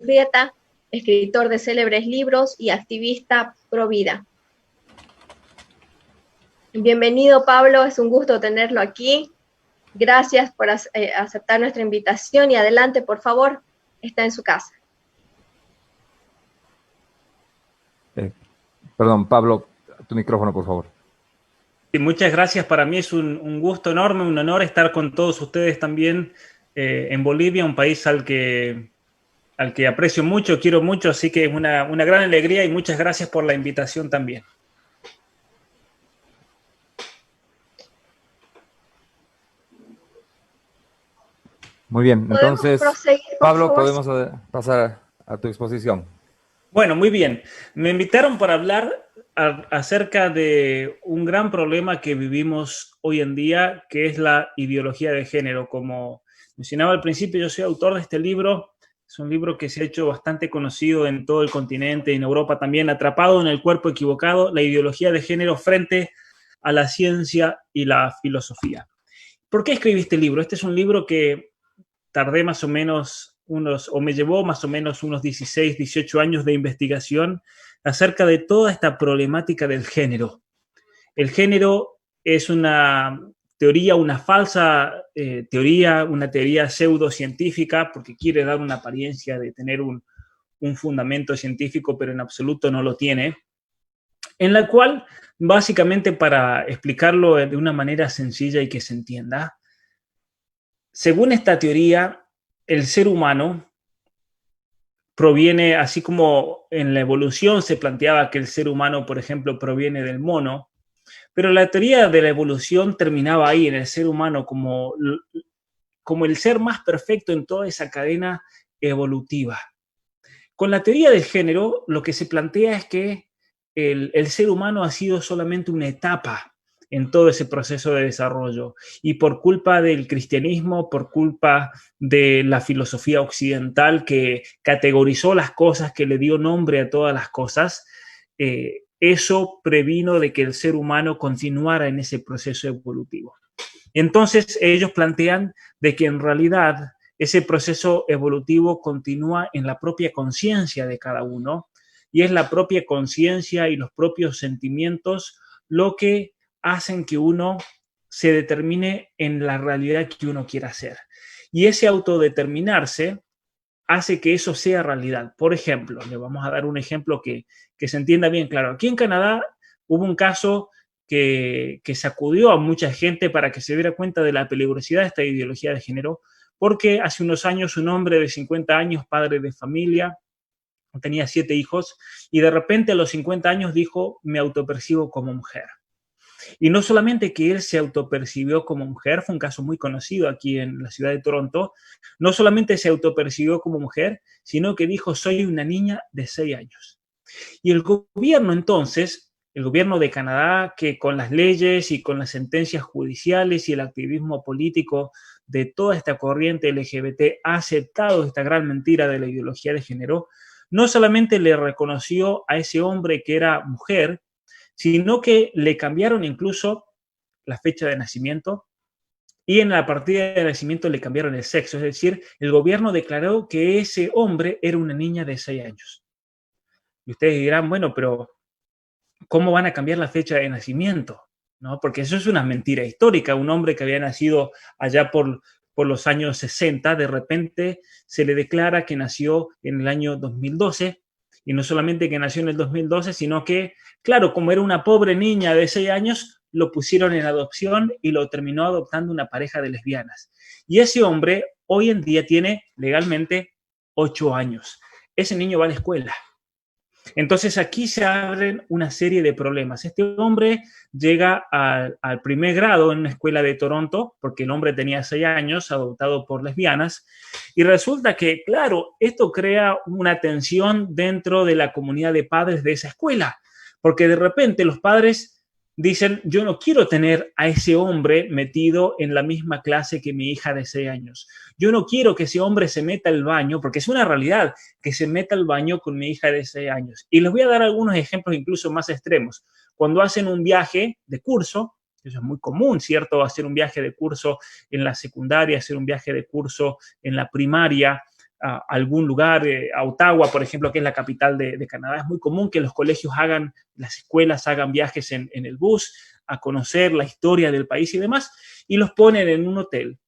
Urrieta, escritor de célebres libros y activista pro vida. Bienvenido, Pablo, es un gusto tenerlo aquí. Gracias por aceptar nuestra invitación y adelante, por favor, está en su casa. Perdón, Pablo, tu micrófono, por favor. Sí, muchas gracias. Para mí es un gusto enorme, un honor estar con todos ustedes también en Bolivia, un país al que aprecio mucho, quiero mucho, así que es una gran alegría y muchas gracias por la invitación también. Muy bien, entonces, proseguir, Pablo, podemos pasar a tu exposición. Bueno, muy bien. Me invitaron para hablar acerca de un gran problema que vivimos hoy en día, que es la ideología de género. Como mencionaba al principio, yo soy autor de este libro. Es un libro que se ha hecho bastante conocido en todo el continente, en Europa también, Atrapado en el cuerpo equivocado, la ideología de género frente a la ciencia y la filosofía. ¿Por qué escribí este libro? Este es un libro que tardé más o menos me llevó más o menos unos 16, 18 años de investigación acerca de toda esta problemática del género. El género es una teoría, una falsa teoría, una teoría pseudocientífica, porque quiere dar una apariencia de tener un fundamento científico, pero en absoluto no lo tiene, en la cual, básicamente, para explicarlo de una manera sencilla y que se entienda, según esta teoría, el ser humano proviene, así como en la evolución se planteaba que el ser humano, por ejemplo, proviene del mono, pero la teoría de la evolución terminaba ahí, en el ser humano, como el ser más perfecto en toda esa cadena evolutiva. Con la teoría del género, lo que se plantea es que el ser humano ha sido solamente una etapa en todo ese proceso de desarrollo. Y por culpa del cristianismo, por culpa de la filosofía occidental que categorizó las cosas, que le dio nombre a todas las cosas, eso previno de que el ser humano continuara en ese proceso evolutivo. Entonces ellos plantean de que en realidad ese proceso evolutivo continúa en la propia conciencia de cada uno y es la propia conciencia y los propios sentimientos lo que hacen que uno se determine en la realidad que uno quiera ser. Y ese autodeterminarse hace que eso sea realidad. Por ejemplo, le vamos a dar un ejemplo que se entienda bien claro. Aquí en Canadá hubo un caso que sacudió a mucha gente para que se diera cuenta de la peligrosidad de esta ideología de género, porque hace unos años un hombre de 50 años, padre de familia, tenía 7 hijos, y de repente a los 50 años dijo, me autopercibo como mujer. Y no solamente que él se autopercibió como mujer, fue un caso muy conocido aquí en la ciudad de Toronto, no solamente se autopercibió como mujer, sino que dijo, soy una niña de 6 años. Y el gobierno entonces, el gobierno de Canadá, que con las leyes y con las sentencias judiciales y el activismo político de toda esta corriente LGBT ha aceptado esta gran mentira de la ideología de género, no solamente le reconoció a ese hombre que era mujer, sino que le cambiaron incluso la fecha de nacimiento y en la partida de nacimiento le cambiaron el sexo. Es decir, el gobierno declaró que ese hombre era una niña de 6 años. Y ustedes dirán, bueno, pero ¿cómo van a cambiar la fecha de nacimiento? ¿No? Porque eso es una mentira histórica. Un hombre que había nacido allá por los años 60, de repente se le declara que nació en el año 2012. Y no solamente que nació en el 2012, sino que, claro, como era una pobre niña de 6 años, lo pusieron en adopción y lo terminó adoptando una pareja de lesbianas. Y ese hombre hoy en día tiene legalmente 8 años. Ese niño va a la escuela. Entonces aquí se abren una serie de problemas. Este hombre llega al primer grado en una escuela de Toronto, porque el hombre tenía 6 años, adoptado por lesbianas, y resulta que, claro, esto crea una tensión dentro de la comunidad de padres de esa escuela, porque de repente los padres dicen, yo no quiero tener a ese hombre metido en la misma clase que mi hija de 6 años. Yo no quiero que ese hombre se meta al baño, porque es una realidad que se meta al baño con mi hija de 6 años. Y les voy a dar algunos ejemplos incluso más extremos. Cuando hacen un viaje de curso, eso es muy común, ¿cierto? Hacer un viaje de curso en la secundaria, hacer un viaje de curso en la primaria, a algún lugar, a Ottawa, por ejemplo, que es la capital de Canadá, es muy común que los colegios las escuelas hagan viajes en el bus a conocer la historia del país y demás, y los ponen en un hotel.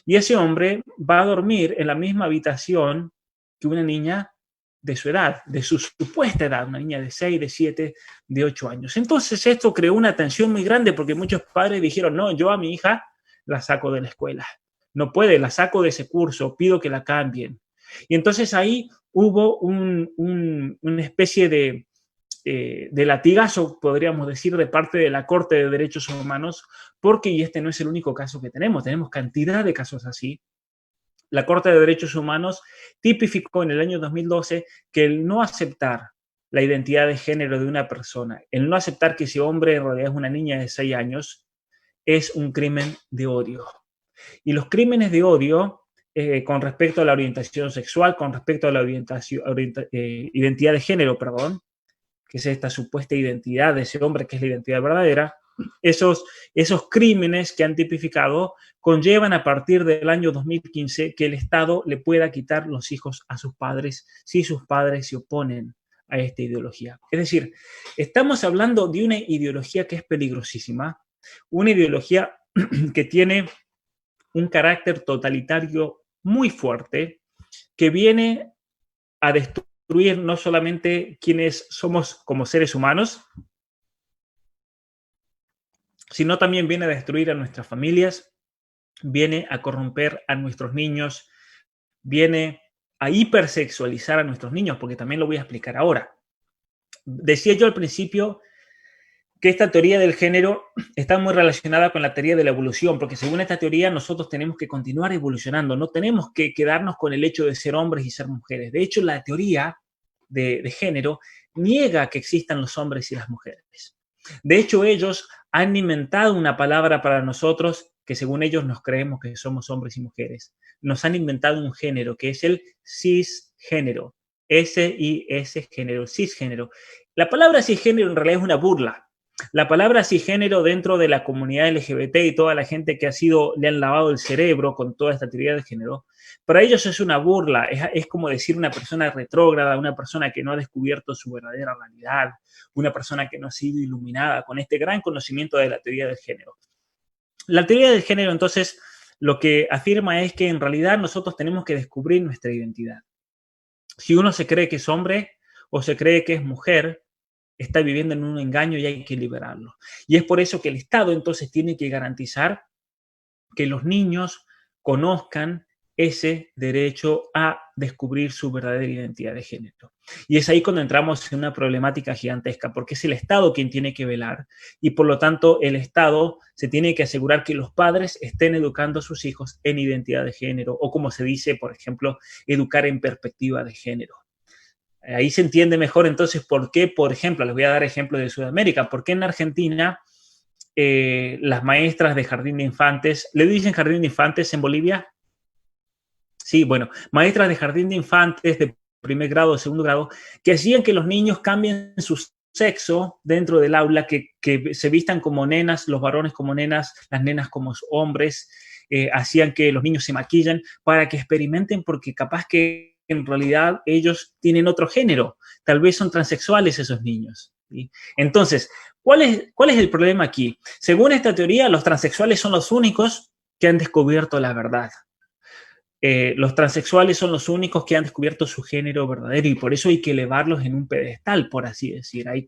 Y ese hombre va a dormir en la misma habitación que una niña de su edad, de su supuesta edad, una niña de 6, de 7, de 8 años. Entonces esto creó una tensión muy grande porque muchos padres dijeron, no, yo a mi hija la saco de la escuela. No puede, la saco de ese curso, pido que la cambien. Y entonces ahí hubo una especie de latigazo, podríamos decir, de parte de la Corte de Derechos Humanos, porque, y este no es el único caso que tenemos cantidad de casos así. La Corte de Derechos Humanos tipificó en el año 2012 que el no aceptar la identidad de género de una persona, el no aceptar que ese hombre en realidad es una niña de 6 años, es un crimen de odio. Y los crímenes de odio, con respecto a la orientación sexual, con respecto a la identidad de género, perdón, que es esta supuesta identidad de ese hombre que es la identidad verdadera, esos crímenes que han tipificado conllevan a partir del año 2015 que el Estado le pueda quitar los hijos a sus padres si sus padres se oponen a esta ideología. Es decir, estamos hablando de una ideología que es peligrosísima, una ideología que tiene un carácter totalitario muy fuerte, que viene a destruir no solamente quienes somos como seres humanos, sino también viene a destruir a nuestras familias, viene a corromper a nuestros niños, viene a hipersexualizar a nuestros niños, porque también lo voy a explicar ahora. Decía yo al principio que esta teoría del género está muy relacionada con la teoría de la evolución, porque según esta teoría nosotros tenemos que continuar evolucionando, no tenemos que quedarnos con el hecho de ser hombres y ser mujeres. De hecho, la teoría de género niega que existan los hombres y las mujeres. De hecho, ellos han inventado una palabra para nosotros que según ellos nos creemos que somos hombres y mujeres. Nos han inventado un género que es el cisgénero, S-I-S género, cisgénero. La palabra cisgénero en realidad es una burla. La palabra cisgénero dentro de la comunidad LGBT y toda la gente que le han lavado el cerebro con toda esta teoría de género, para ellos es una burla, es como decir una persona retrógrada, una persona que no ha descubierto su verdadera realidad, una persona que no ha sido iluminada con este gran conocimiento de la teoría del género. La teoría del género, entonces, lo que afirma es que en realidad nosotros tenemos que descubrir nuestra identidad. Si uno se cree que es hombre o se cree que es mujer, está viviendo en un engaño y hay que liberarlo. Y es por eso que el Estado entonces tiene que garantizar que los niños conozcan ese derecho a descubrir su verdadera identidad de género. Y es ahí cuando entramos en una problemática gigantesca, porque es el Estado quien tiene que velar y por lo tanto el Estado se tiene que asegurar que los padres estén educando a sus hijos en identidad de género o como se dice, por ejemplo, educar en perspectiva de género. Ahí se entiende mejor entonces por qué, por ejemplo, les voy a dar ejemplos de Sudamérica, por qué en Argentina las maestras de jardín de infantes, ¿le dicen jardín de infantes en Bolivia? Sí, bueno, maestras de jardín de infantes de primer grado, de segundo grado, que hacían que los niños cambien su sexo dentro del aula, que se vistan como nenas, los varones como nenas, las nenas como hombres, hacían que los niños se maquillan para que experimenten, porque capaz que en realidad ellos tienen otro género, tal vez son transexuales esos niños, ¿sí? Entonces, ¿cuál es el problema aquí? Según esta teoría, los transexuales son los únicos que han descubierto la verdad. Los transexuales son los únicos que han descubierto su género verdadero y por eso hay que elevarlos en un pedestal, por así decir. Hay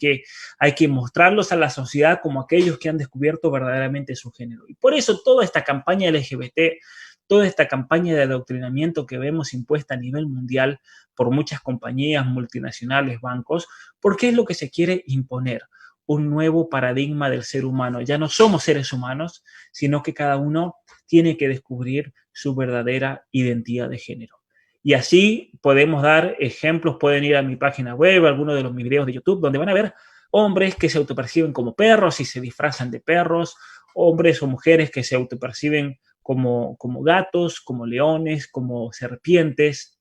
que mostrarlos a la sociedad como aquellos que han descubierto verdaderamente su género. Y por eso toda esta campaña LGBT, toda esta campaña de adoctrinamiento que vemos impuesta a nivel mundial por muchas compañías multinacionales, bancos, porque es lo que se quiere imponer, un nuevo paradigma del ser humano. Ya no somos seres humanos, sino que cada uno tiene que descubrir su verdadera identidad de género. Y así podemos dar ejemplos, pueden ir a mi página web, a algunos de mis videos de YouTube, donde van a ver hombres que se autoperciben como perros y se disfrazan de perros, hombres o mujeres que se autoperciben como gatos, como leones, como serpientes,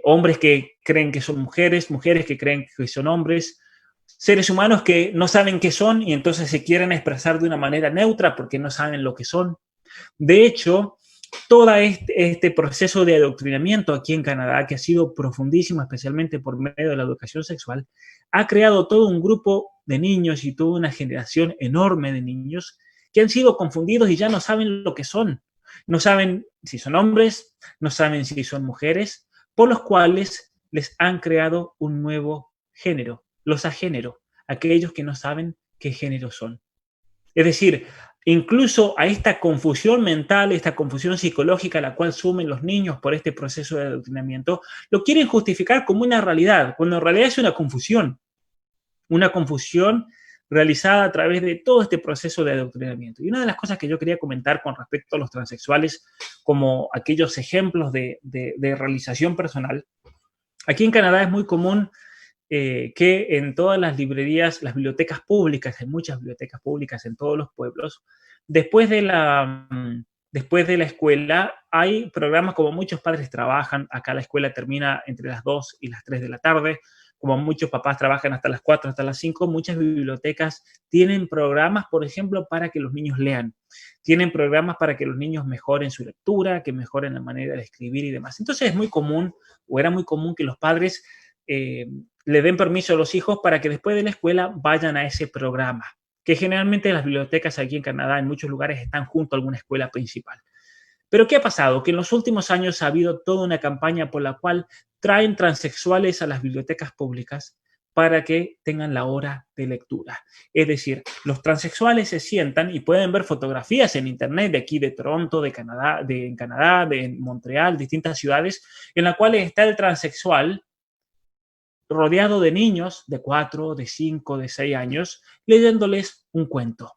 hombres que creen que son mujeres, mujeres que creen que son hombres, seres humanos que no saben qué son y entonces se quieren expresar de una manera neutra porque no saben lo que son. De hecho, todo este proceso de adoctrinamiento aquí en Canadá, que ha sido profundísimo, especialmente por medio de la educación sexual, ha creado todo un grupo de niños y toda una generación enorme de niños que han sido confundidos y ya no saben lo que son. No saben si son hombres, no saben si son mujeres, por los cuales les han creado un nuevo género, los agénero, aquellos que no saben qué género son. Es decir, incluso a esta confusión mental, esta confusión psicológica a la cual sumen los niños por este proceso de adoctrinamiento, lo quieren justificar como una realidad, cuando en realidad es una confusión realizada a través de todo este proceso de adoctrinamiento. Y una de las cosas que yo quería comentar con respecto a los transexuales, como aquellos ejemplos de realización personal, aquí en Canadá es muy común que en todas las librerías, las bibliotecas públicas, hay muchas bibliotecas públicas en todos los pueblos, después de la escuela hay programas como muchos padres trabajan, acá la escuela termina entre las 2 y las 3 de la tarde, como muchos papás trabajan hasta las 4, hasta las 5, muchas bibliotecas tienen programas, por ejemplo, para que los niños lean. Tienen programas para que los niños mejoren su lectura, que mejoren la manera de escribir y demás. Entonces es muy común, o era muy común que los padres le den permiso a los hijos para que después de la escuela vayan a ese programa, que generalmente las bibliotecas aquí en Canadá en muchos lugares están junto a alguna escuela principal. Pero ¿qué ha pasado? Que en los últimos años ha habido toda una campaña por la cual traen transexuales a las bibliotecas públicas para que tengan la hora de lectura. Es decir, los transexuales se sientan y pueden ver fotografías en internet de aquí, de Toronto, de Canadá, de Montreal, distintas ciudades, en las cuales está el transexual rodeado de niños de 4, de 5, de 6 años, leyéndoles un cuento,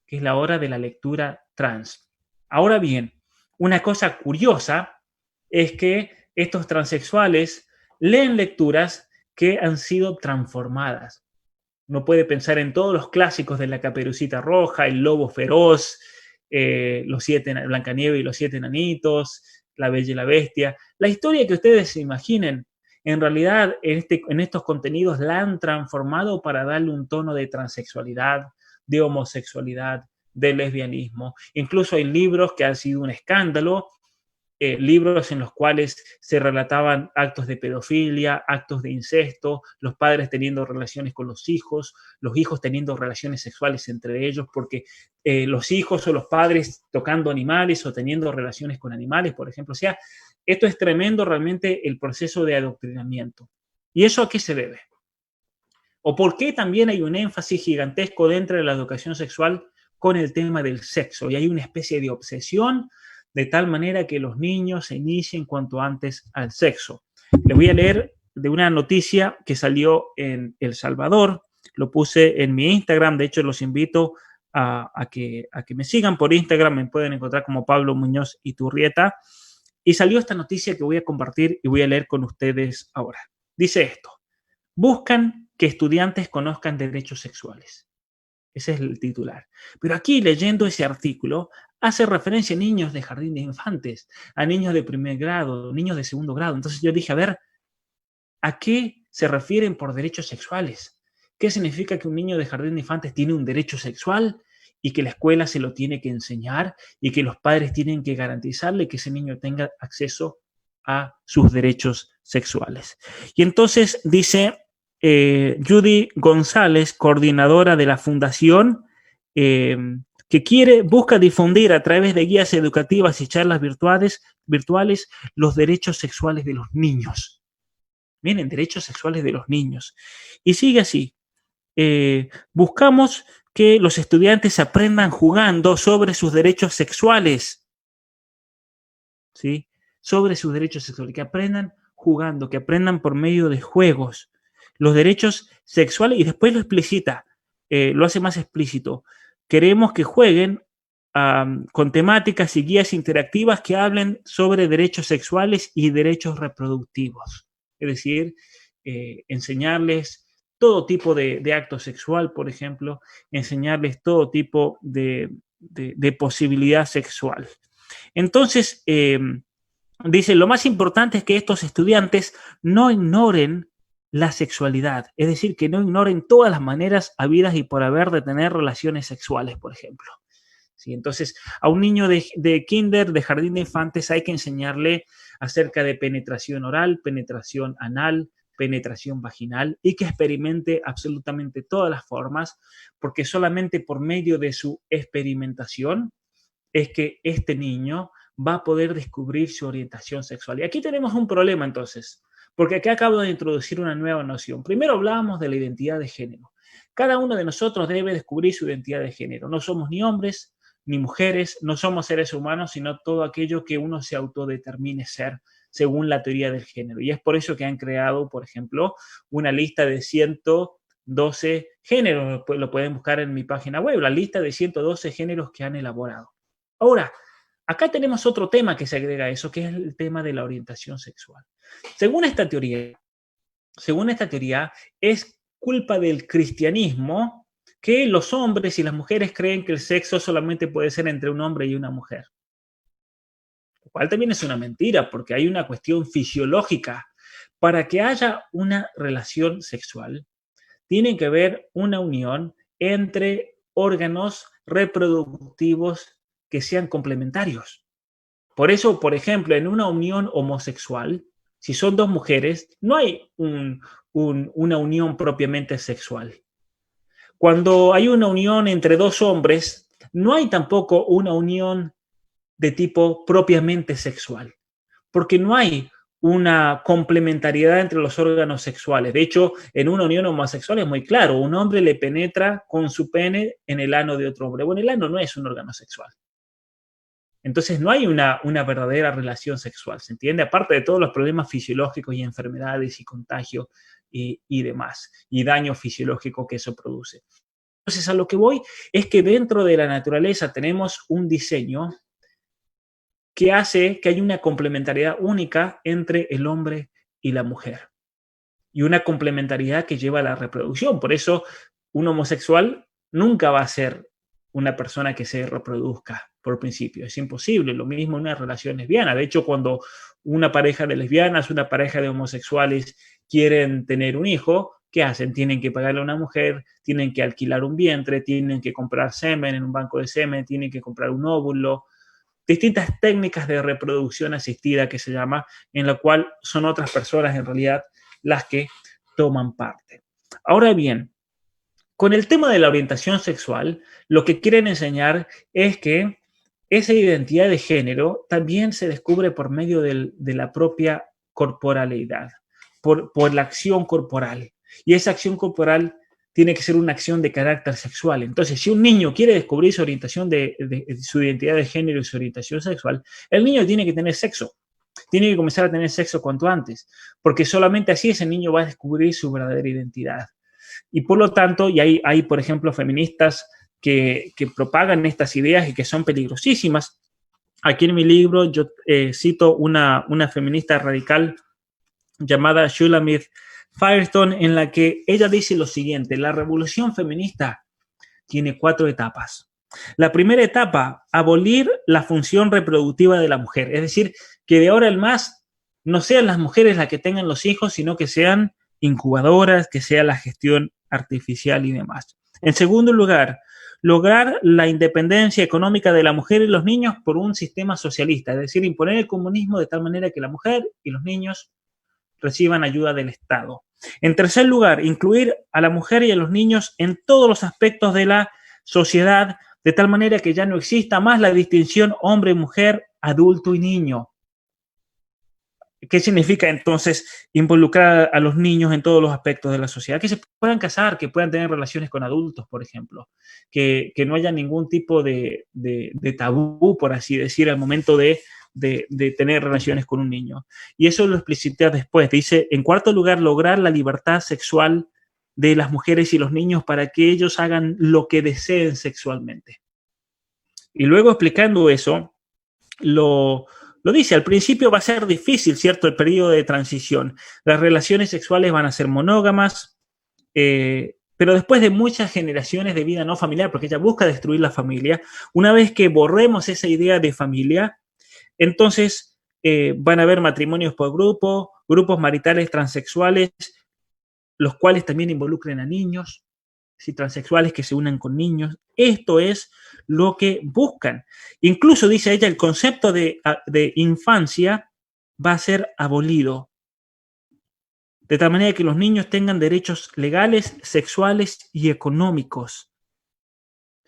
que es la hora de la lectura trans. Ahora bien, una cosa curiosa es que estos transexuales leen lecturas que han sido transformadas. Uno puede pensar en todos los clásicos de la Caperucita Roja, el Lobo Feroz, Blancanieves y los 7 enanitos, La Bella y la Bestia. La historia que ustedes se imaginen, en realidad en estos contenidos la han transformado para darle un tono de transexualidad, de homosexualidad, de lesbianismo. Incluso hay libros que han sido un escándalo, libros en los cuales se relataban actos de pedofilia, actos de incesto, los padres teniendo relaciones con los hijos teniendo relaciones sexuales entre ellos, porque los hijos o los padres tocando animales o teniendo relaciones con animales, por ejemplo. O sea, esto es tremendo realmente el proceso de adoctrinamiento. ¿Y eso a qué se debe? ¿O por qué también hay un énfasis gigantesco dentro de la educación sexual con el tema del sexo? Y hay una especie de obsesión de tal manera que los niños se inicien cuanto antes al sexo. Les voy a leer de una noticia que salió en El Salvador. Lo puse en mi Instagram. De hecho, los invito a que me sigan por Instagram. Me pueden encontrar como Pablo Muñoz Iturrieta. Y salió esta noticia que voy a compartir y voy a leer con ustedes ahora. Dice esto: buscan que estudiantes conozcan derechos sexuales. Ese es el titular. Pero aquí, leyendo ese artículo, hace referencia a niños de jardín de infantes, a niños de primer grado, niños de segundo grado. Entonces yo dije, a ver, ¿a qué se refieren por derechos sexuales? ¿Qué significa que un niño de jardín de infantes tiene un derecho sexual y que la escuela se lo tiene que enseñar y que los padres tienen que garantizarle que ese niño tenga acceso a sus derechos sexuales? Y entonces dice Judy González, coordinadora de la fundación, que busca difundir a través de guías educativas y charlas virtuales los derechos sexuales de los niños. Miren, derechos sexuales de los niños. Y sigue así. Buscamos que los estudiantes aprendan jugando sobre sus derechos sexuales. ¿Sí? Sobre sus derechos sexuales. Que aprendan jugando, que aprendan por medio de juegos. Los derechos sexuales, y después lo explicita, lo hace más explícito. Queremos que jueguen con temáticas y guías interactivas que hablen sobre derechos sexuales y derechos reproductivos. Es decir, enseñarles todo tipo de acto sexual, por ejemplo, enseñarles todo tipo de posibilidad sexual. Entonces, dice, lo más importante es que estos estudiantes no ignoren la sexualidad, es decir, que no ignoren todas las maneras habidas y por haber de tener relaciones sexuales, por ejemplo. ¿sí? Entonces, a un niño de kinder, de jardín de infantes, hay que enseñarle acerca de penetración oral, penetración anal, penetración vaginal y que experimente absolutamente todas las formas, porque solamente por medio de su experimentación es que este niño va a poder descubrir su orientación sexual. Y aquí tenemos un problema entonces, porque aquí acabo de introducir una nueva noción. Primero hablábamos de la identidad de género. Cada uno de nosotros debe descubrir su identidad de género. No somos ni hombres ni mujeres, no somos seres humanos, sino todo aquello que uno se autodetermine ser según la teoría del género. Y es por eso que han creado, por ejemplo, una lista de 112 géneros. Lo pueden buscar en mi página web, la lista de 112 géneros que han elaborado. Ahora, acá tenemos otro tema que se agrega a eso, que es el tema de la orientación sexual. Según esta teoría, es culpa del cristianismo que los hombres y las mujeres creen que el sexo solamente puede ser entre un hombre y una mujer. Lo cual también es una mentira, porque hay una cuestión fisiológica. Para que haya una relación sexual, tiene que haber una unión entre órganos reproductivos que sean complementarios. Por eso, por ejemplo, en una unión homosexual, si son dos mujeres, no hay una unión propiamente sexual. Cuando hay una unión entre dos hombres, no hay tampoco una unión de tipo propiamente sexual, porque no hay una complementariedad entre los órganos sexuales. De hecho, en una unión homosexual es muy claro, un hombre le penetra con su pene en el ano de otro hombre. Bueno, el ano no es un órgano sexual. Entonces no hay una verdadera relación sexual, ¿se entiende? Aparte de todos los problemas fisiológicos y enfermedades y contagios y demás, y daño fisiológico que eso produce. Entonces a lo que voy es que dentro de la naturaleza tenemos un diseño que hace que haya una complementariedad única entre el hombre y la mujer. Y una complementariedad que lleva a la reproducción. Por eso un homosexual nunca va a ser una persona que se reproduzca por principio. Es imposible. Lo mismo en una relación lesbiana. De hecho, cuando una pareja de lesbianas, una pareja de homosexuales quieren tener un hijo, ¿qué hacen? Tienen que pagarle a una mujer, tienen que alquilar un vientre, tienen que comprar semen en un banco de semen, tienen que comprar un óvulo. Distintas técnicas de reproducción asistida que se llama, en la cual son otras personas en realidad las que toman parte. Ahora bien, con el tema de la orientación sexual, lo que quieren enseñar es que esa identidad de género también se descubre por medio de la propia corporalidad, por la acción corporal. Y esa acción corporal tiene que ser una acción de carácter sexual. Entonces, si un niño quiere descubrir su orientación de su identidad de género y su orientación sexual, el niño tiene que tener sexo. Tiene que comenzar a tener sexo cuanto antes, porque solamente así ese niño va a descubrir su verdadera identidad. Y por lo tanto, y hay por ejemplo, feministas que propagan estas ideas y que son peligrosísimas. Aquí en mi libro yo cito una feminista radical llamada Shulamith Firestone, en la que ella dice lo siguiente: la revolución feminista tiene 4 etapas. La primera etapa, abolir la función reproductiva de la mujer, es decir, que de ahora en más no sean las mujeres las que tengan los hijos, sino que sean incubadoras, que sea la gestión artificial y demás. En segundo lugar, lograr la independencia económica de la mujer y los niños por un sistema socialista, es decir, imponer el comunismo de tal manera que la mujer y los niños reciban ayuda del Estado. En tercer lugar, incluir a la mujer y a los niños en todos los aspectos de la sociedad, de tal manera que ya no exista más la distinción hombre-mujer, adulto y niño. ¿Qué significa entonces involucrar a los niños en todos los aspectos de la sociedad? Que se puedan casar, que puedan tener relaciones con adultos, por ejemplo, que no haya ningún tipo de tabú, por así decir, al momento de tener relaciones con un niño. Y eso lo explicita después. Dice, en cuarto lugar, lograr la libertad sexual de las mujeres y los niños para que ellos hagan lo que deseen sexualmente. Y luego explicando eso, lo dice, al principio va a ser difícil, ¿cierto?, el periodo de transición. Las relaciones sexuales van a ser monógamas, pero después de muchas generaciones de vida no familiar, porque ella busca destruir la familia, una vez que borremos esa idea de familia, entonces van a haber matrimonios por grupo, grupos maritales transexuales, los cuales también involucren a niños. y transexuales que se unan con niños. Esto es lo que buscan. Incluso, dice ella, el concepto de infancia va a ser abolido, de tal manera que los niños tengan derechos legales, sexuales y económicos,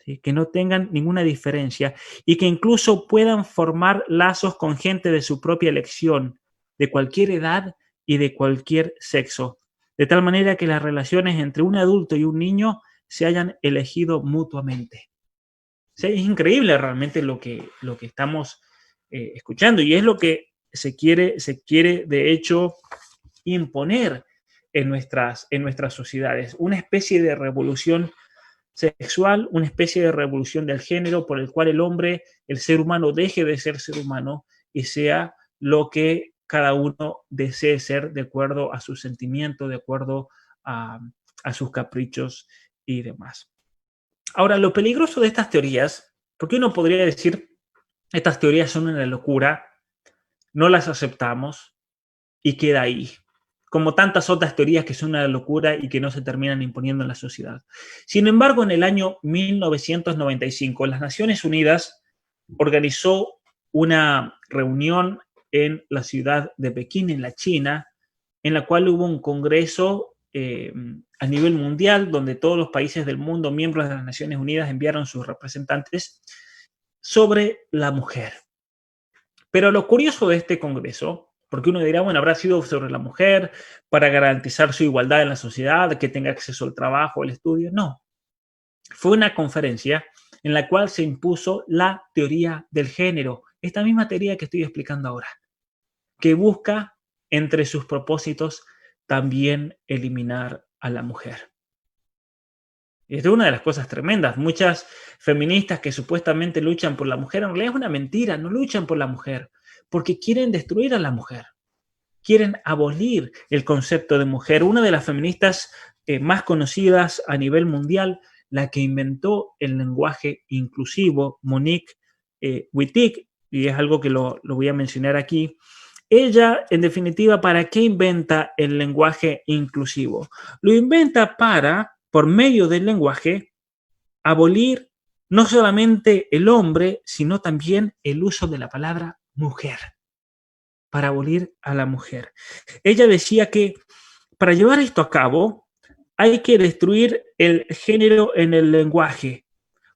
¿sí? Que no tengan ninguna diferencia y que incluso puedan formar lazos con gente de su propia elección, de cualquier edad y de cualquier sexo, de tal manera que las relaciones entre un adulto y un niño se hayan elegido mutuamente. O sea, es increíble realmente lo que estamos escuchando, y es lo que se quiere de hecho imponer en nuestras sociedades, una especie de revolución sexual, una especie de revolución del género por el cual el hombre, el ser humano, deje de ser ser humano y sea lo que cada uno desee ser de acuerdo a sus sentimientos, de acuerdo a sus caprichos y demás. Ahora, lo peligroso de estas teorías, porque uno podría decir, estas teorías son una locura, no las aceptamos y queda ahí, como tantas otras teorías que son una locura y que no se terminan imponiendo en la sociedad. Sin embargo, en el año 1995, las Naciones Unidas organizó una reunión en la ciudad de Pekín, en la China, en la cual hubo un congreso a nivel mundial, donde todos los países del mundo, miembros de las Naciones Unidas, enviaron sus representantes sobre la mujer. Pero lo curioso de este congreso, porque uno dirá, bueno, habrá sido sobre la mujer para garantizar su igualdad en la sociedad, que tenga acceso al trabajo, al estudio. No. Fue una conferencia en la cual se impuso la teoría del género, esta misma teoría que estoy explicando ahora, que busca entre sus propósitos también eliminar a la mujer. Y esto es una de las cosas tremendas. Muchas feministas que supuestamente luchan por la mujer, en realidad es una mentira, no luchan por la mujer, porque quieren destruir a la mujer. Quieren abolir el concepto de mujer. Una de las feministas más conocidas a nivel mundial, la que inventó el lenguaje inclusivo, Monique Wittig, y es algo que lo voy a mencionar aquí. Ella, en definitiva, ¿para qué inventa el lenguaje inclusivo? Lo inventa para, por medio del lenguaje, abolir no solamente el hombre, sino también el uso de la palabra mujer, para abolir a la mujer. Ella decía que para llevar esto a cabo hay que destruir el género en el lenguaje.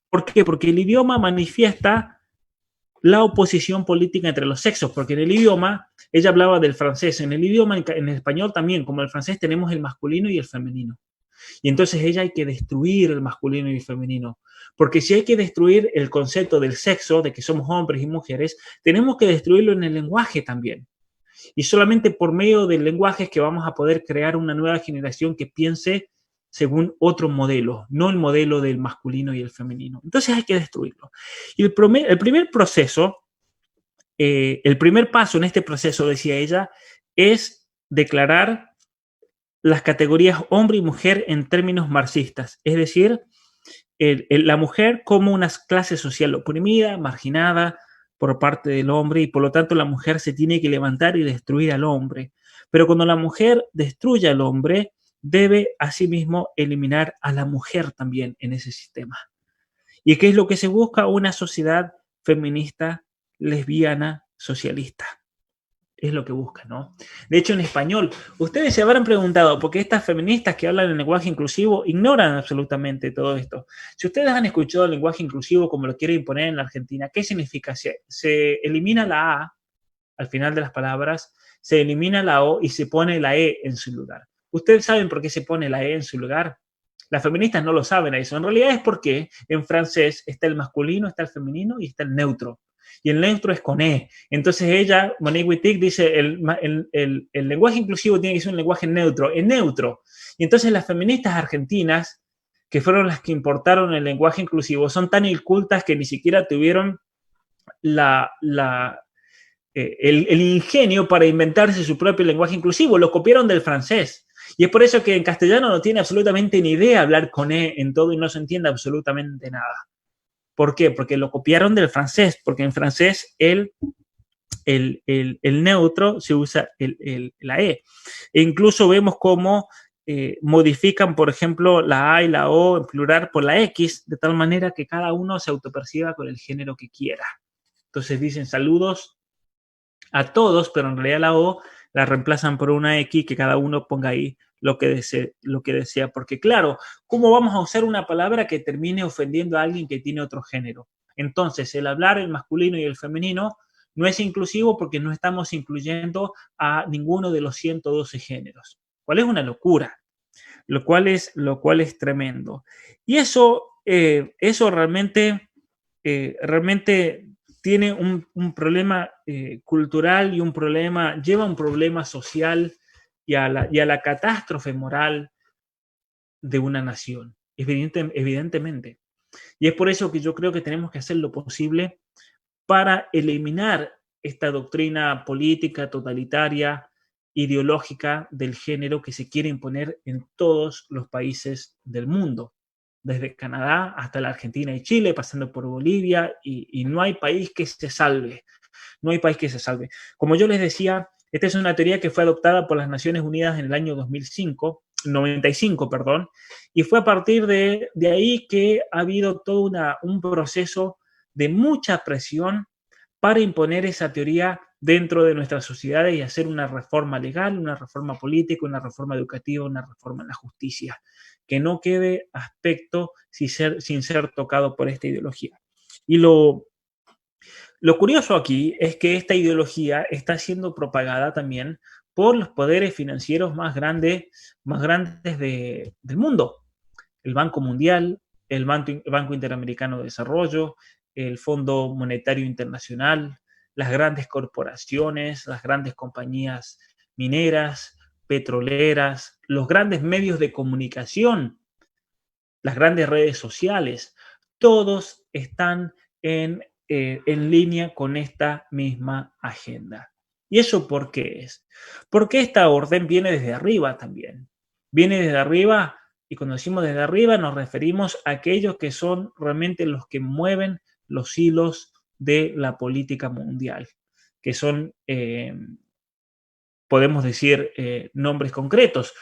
¿Por qué? Porque el idioma manifiesta la oposición política entre los sexos, porque en el idioma, ella hablaba del francés, en el idioma, en el español también, como el francés, tenemos el masculino y el femenino. Y entonces ella hay que destruir el masculino y el femenino, porque si hay que destruir el concepto del sexo, de que somos hombres y mujeres, tenemos que destruirlo en el lenguaje también. Y solamente por medio del lenguaje es que vamos a poder crear una nueva generación que piense según otro modelo, no el modelo del masculino y el femenino. Entonces hay que destruirlo. Y el primer proceso, el primer paso en este proceso, decía ella, es declarar las categorías hombre y mujer en términos marxistas, es decir, la mujer como una clase social oprimida, marginada por parte del hombre, y por lo tanto la mujer se tiene que levantar y destruir al hombre. Pero cuando la mujer destruye al hombre, debe asimismo eliminar a la mujer también en ese sistema. ¿Y qué es lo que se busca? Una sociedad feminista, lesbiana, socialista. Es lo que busca, ¿no? De hecho, en español, ustedes se habrán preguntado, porque estas feministas que hablan en lenguaje inclusivo ignoran absolutamente todo esto. Si ustedes han escuchado el lenguaje inclusivo como lo quiere imponer en la Argentina, ¿qué significa? Se elimina la A al final de las palabras, se elimina la O y se pone la E en su lugar. ¿Ustedes saben por qué se pone la E en su lugar? Las feministas no lo saben eso. En realidad es porque en francés está el masculino, está el femenino y está el neutro. Y el neutro es con E. Entonces ella, Monique Wittig, dice el lenguaje inclusivo tiene que ser un lenguaje neutro, en neutro. Y entonces las feministas argentinas, que fueron las que importaron el lenguaje inclusivo, son tan incultas que ni siquiera tuvieron el ingenio para inventarse su propio lenguaje inclusivo. Lo copiaron del francés. Y es por eso que en castellano no tiene absolutamente ni idea hablar con E en todo y no se entiende absolutamente nada. ¿Por qué? Porque lo copiaron del francés, porque en francés el neutro se usa la E. E incluso vemos cómo modifican, por ejemplo, la A y la O en plural por la X, de tal manera que cada uno se autoperciba con el género que quiera. Entonces dicen saludos a todos, pero en realidad la O la reemplazan por una X, que cada uno ponga ahí lo que desea. Porque claro, ¿cómo vamos a usar una palabra que termine ofendiendo a alguien que tiene otro género? Entonces, el hablar el masculino y el femenino no es inclusivo porque no estamos incluyendo a ninguno de los 112 géneros, cual es una locura, lo cual es tremendo. Y eso realmente tiene un problema cultural y lleva un problema social y a la catástrofe moral de una nación, evidentemente. Y es por eso que yo creo que tenemos que hacer lo posible para eliminar esta doctrina política, totalitaria, ideológica del género que se quiere imponer en todos los países del mundo, desde Canadá hasta la Argentina y Chile, pasando por Bolivia, y no hay país que se salve. No hay país que se salve. Como yo les decía, esta es una teoría que fue adoptada por las Naciones Unidas en el año 95, perdón, y fue a partir de ahí que ha habido todo un proceso de mucha presión para imponer esa teoría dentro de nuestras sociedades y hacer una reforma legal, una reforma política, una reforma educativa, una reforma en la justicia, que no quede aspecto sin ser tocado por esta ideología. Y lo curioso aquí es que esta ideología está siendo propagada también por los poderes financieros más grandes del mundo. El Banco Mundial, el Banco Interamericano de Desarrollo, el Fondo Monetario Internacional, las grandes corporaciones, las grandes compañías mineras, petroleras, los grandes medios de comunicación, las grandes redes sociales, todos están en línea con esta misma agenda. ¿Y eso por qué es? Porque esta orden viene desde arriba también. Viene desde arriba, y cuando decimos desde arriba nos referimos a aquellos que son realmente los que mueven los hilos de la política mundial, que son, podemos decir, nombres concretos.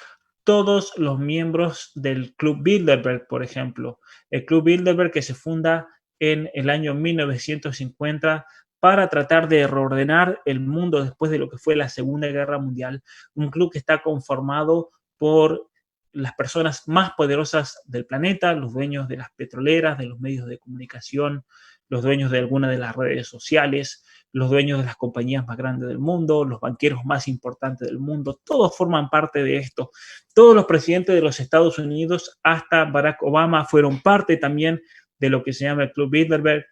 Todos los miembros del Club Bilderberg, por ejemplo. El Club Bilderberg que se funda en el año 1950 para tratar de reordenar el mundo después de lo que fue la Segunda Guerra Mundial. Un club que está conformado por las personas más poderosas del planeta, los dueños de las petroleras, de los medios de comunicación, los dueños de algunas de las redes sociales, los dueños de las compañías más grandes del mundo, los banqueros más importantes del mundo, todos forman parte de esto. Todos los presidentes de los Estados Unidos, hasta Barack Obama, fueron parte también de lo que se llama el Club Bilderberg.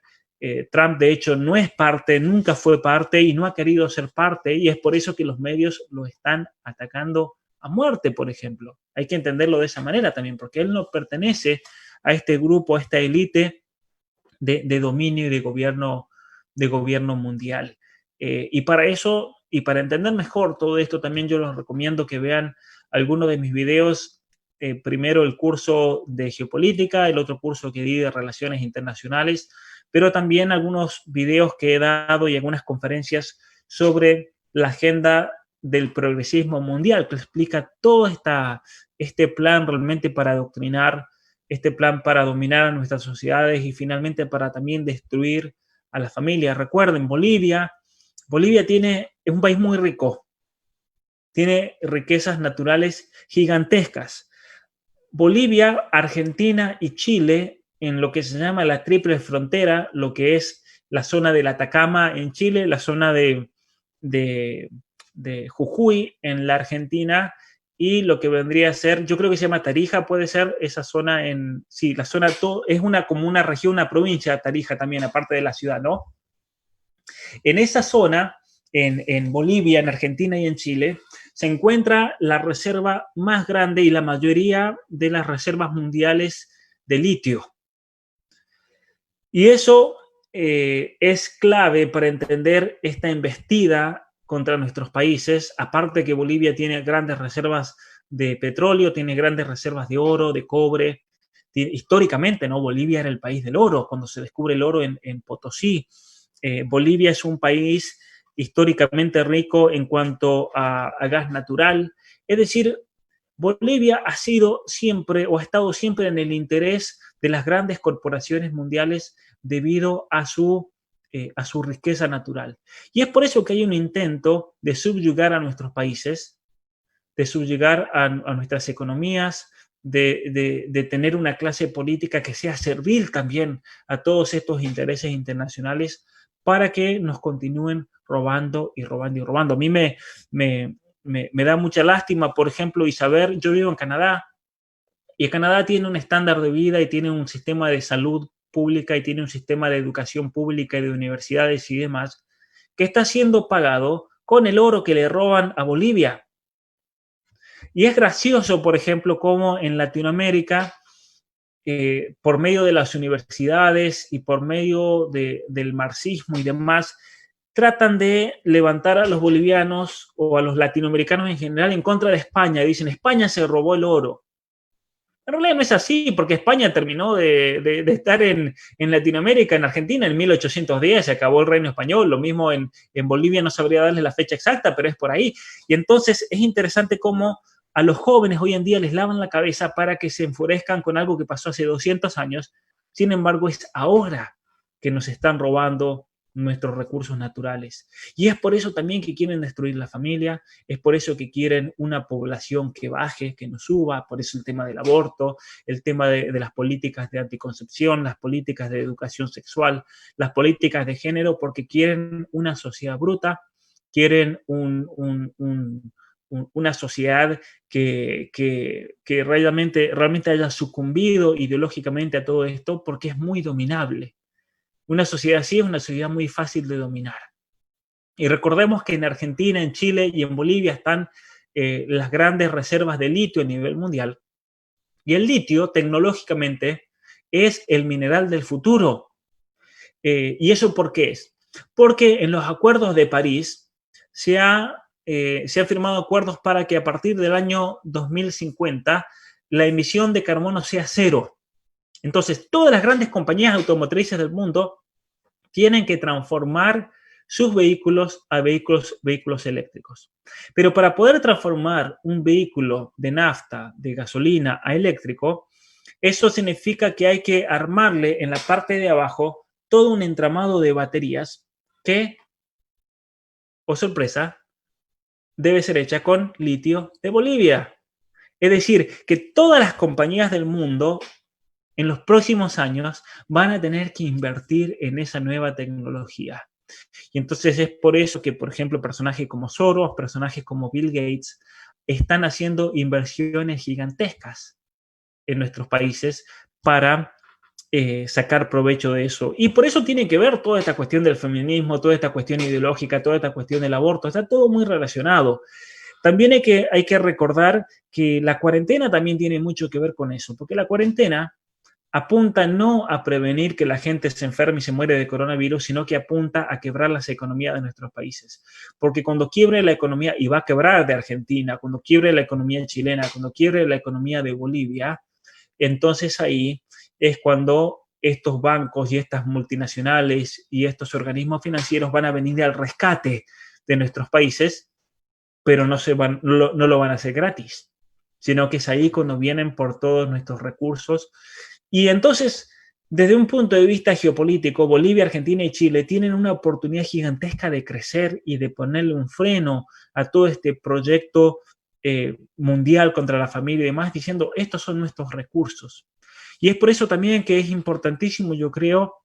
Trump, de hecho, no es parte, nunca fue parte y no ha querido ser parte, y es por eso que los medios lo están atacando a muerte, por ejemplo. Hay que entenderlo de esa manera también, porque él no pertenece a este grupo, a esta élite de dominio y de gobierno mundial. Y para eso, y para entender mejor todo esto, también yo les recomiendo que vean algunos de mis videos. Primero el curso de geopolítica, el otro curso que di de relaciones internacionales, pero también algunos videos que he dado y algunas conferencias sobre la agenda del progresismo mundial, que explica todo este plan realmente para adoctrinar, este plan para dominar a nuestras sociedades y finalmente para también destruir a la familia. Recuerden, Bolivia es un país muy rico, tiene riquezas naturales gigantescas. Bolivia, Argentina y Chile, en lo que se llama la triple frontera, lo que es la zona del Atacama en Chile, la zona de Jujuy en la Argentina, y lo que vendría a ser, yo creo que se llama Tarija, puede ser esa zona la zona es como una región, una provincia, Tarija también, aparte de la ciudad, ¿no? En esa zona, en Bolivia, en Argentina y en Chile, se encuentra la reserva más grande y la mayoría de las reservas mundiales de litio. Y eso es clave para entender esta embestida contra nuestros países, aparte que Bolivia tiene grandes reservas de petróleo, tiene grandes reservas de oro, de cobre. Históricamente, ¿no? Bolivia era el país del oro, cuando se descubre el oro en Potosí. Bolivia es un país históricamente rico en cuanto a gas natural. Es decir, Bolivia ha sido siempre o ha estado siempre en el interés de las grandes corporaciones mundiales debido a su riqueza natural. Y es por eso que hay un intento de subyugar a nuestros países, de subyugar a nuestras economías, de tener una clase política que sea servil también a todos estos intereses internacionales para que nos continúen robando y robando y robando. A mí me da mucha lástima, por ejemplo, y saber, yo vivo en Canadá, y Canadá tiene un estándar de vida y tiene un sistema de salud pública y tiene un sistema de educación pública y de universidades y demás, que está siendo pagado con el oro que le roban a Bolivia. Y es gracioso, por ejemplo, cómo en Latinoamérica, por medio de las universidades y por medio del marxismo y demás, tratan de levantar a los bolivianos o a los latinoamericanos en general en contra de España. Dicen, España se robó el oro. En realidad no es así, porque España terminó de estar en Latinoamérica, en Argentina, en 1810, se acabó el reino español. Lo mismo en Bolivia, no sabría darles la fecha exacta, pero es por ahí. Y entonces es interesante cómo a los jóvenes hoy en día les lavan la cabeza para que se enfurezcan con algo que pasó hace 200 años. Sin embargo, es ahora que nos están robando nuestros recursos naturales. Y es por eso también que quieren destruir la familia, es por eso que quieren una población que baje, que no suba, por eso el tema del aborto, el tema de las políticas de anticoncepción, las políticas de educación sexual, las políticas de género, porque quieren una sociedad bruta, quieren una sociedad que realmente haya sucumbido ideológicamente a todo esto, porque es muy dominable. Una sociedad así es una sociedad muy fácil de dominar. Y recordemos que en Argentina, en Chile y en Bolivia están las grandes reservas de litio a nivel mundial. Y el litio, tecnológicamente, es el mineral del futuro. ¿Y eso por qué es? Porque en los acuerdos de París se han firmado acuerdos para que a partir del año 2050 la emisión de carbono sea cero. Entonces, todas las grandes compañías automotrices del mundo tienen que transformar sus vehículos a vehículos eléctricos. Pero para poder transformar un vehículo de nafta, de gasolina a eléctrico, eso significa que hay que armarle en la parte de abajo todo un entramado de baterías que, oh sorpresa, debe ser hecha con litio de Bolivia. Es decir, que todas las compañías del mundo en los próximos años van a tener que invertir en esa nueva tecnología. Y entonces es por eso que, por ejemplo, personajes como Soros, personajes como Bill Gates, están haciendo inversiones gigantescas en nuestros países para sacar provecho de eso. Y por eso tiene que ver toda esta cuestión del feminismo, toda esta cuestión ideológica, toda esta cuestión del aborto, está todo muy relacionado. También hay que recordar que la cuarentena también tiene mucho que ver con eso, porque la cuarentena apunta no a prevenir que la gente se enferme y se muere de coronavirus, sino que apunta a quebrar las economías de nuestros países. Porque cuando quiebre la economía, y va a quebrar de Argentina, cuando quiebre la economía chilena, cuando quiebre la economía de Bolivia, entonces ahí es cuando estos bancos y estas multinacionales y estos organismos financieros van a venir al rescate de nuestros países, pero no lo van a hacer gratis, sino que es ahí cuando vienen por todos nuestros recursos. Y entonces, desde un punto de vista geopolítico, Bolivia, Argentina y Chile tienen una oportunidad gigantesca de crecer y de ponerle un freno a todo este proyecto mundial contra la familia y demás, diciendo, estos son nuestros recursos. Y es por eso también que es importantísimo, yo creo,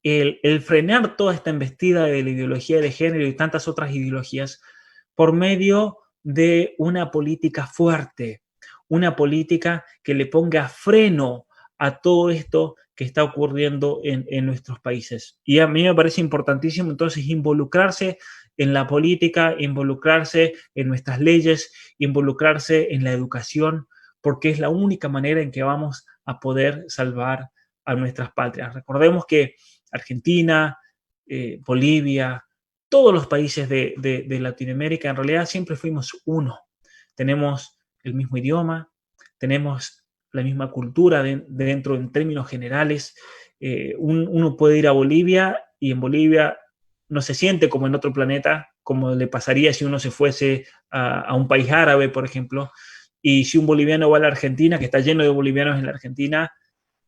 el frenar toda esta embestida de la ideología de género y tantas otras ideologías por medio de una política fuerte, una política que le ponga freno a todo esto que está ocurriendo en nuestros países. Y a mí me parece importantísimo entonces involucrarse en la política, involucrarse en nuestras leyes, involucrarse en la educación, porque es la única manera en que vamos a poder salvar a nuestras patrias. Recordemos que Argentina, Bolivia, todos los países de Latinoamérica, en realidad siempre fuimos uno. Tenemos el mismo idioma, tenemos la misma cultura dentro en términos generales. Uno puede ir a Bolivia y en Bolivia no se siente como en otro planeta, como le pasaría si uno se fuese a un país árabe, por ejemplo. y si un boliviano va a la Argentina, que está lleno de bolivianos en la Argentina,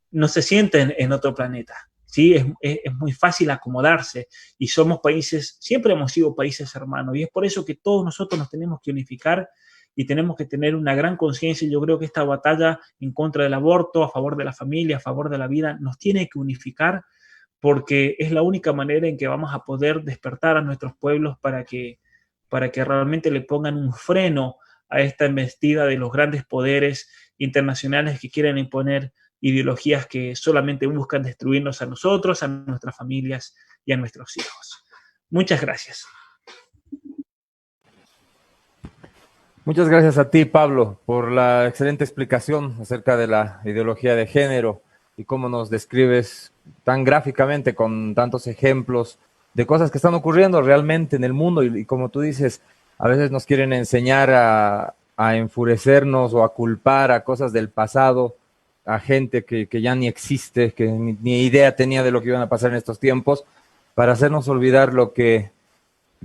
no se sienten en otro planeta. ¿Sí? Es muy fácil acomodarse y somos países, siempre hemos sido países hermanos y es por eso que todos nosotros nos tenemos que unificar y tenemos que tener una gran conciencia. Yo creo que esta batalla en contra del aborto, a favor de la familia, a favor de la vida, nos tiene que unificar porque es la única manera en que vamos a poder despertar a nuestros pueblos para que realmente le pongan un freno a esta embestida de los grandes poderes internacionales que quieren imponer ideologías que solamente buscan destruirnos a nosotros, a nuestras familias y a nuestros hijos. Muchas gracias. Muchas gracias a ti, Pablo, por la excelente explicación acerca de la ideología de género y cómo nos describes tan gráficamente con tantos ejemplos de cosas que están ocurriendo realmente en el mundo y como tú dices, a veces nos quieren enseñar a enfurecernos o a culpar a cosas del pasado, a gente que ya ni existe, que ni idea tenía de lo que iban a pasar en estos tiempos, para hacernos olvidar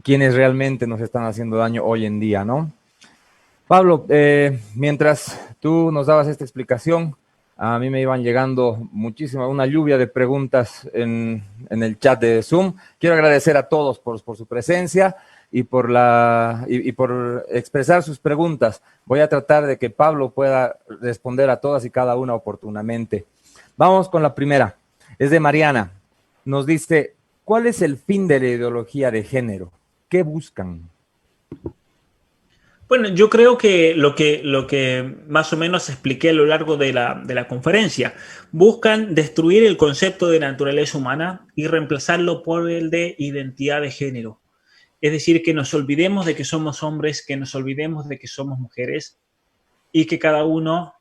quienes realmente nos están haciendo daño hoy en día, ¿no? Pablo, mientras tú nos dabas esta explicación, a mí me iban llegando una lluvia de preguntas en el chat de Zoom. Quiero agradecer a todos por su presencia y por expresar sus preguntas. Voy a tratar de que Pablo pueda responder a todas y cada una oportunamente. Vamos con la primera. Es de Mariana. Nos dice, ¿cuál es el fin de la ideología de género? ¿Qué buscan? Bueno, yo creo que lo que más o menos expliqué a lo largo de la conferencia, buscan destruir el concepto de naturaleza humana y reemplazarlo por el de identidad de género. Es decir, que nos olvidemos de que somos hombres, que nos olvidemos de que somos mujeres y que cada uno,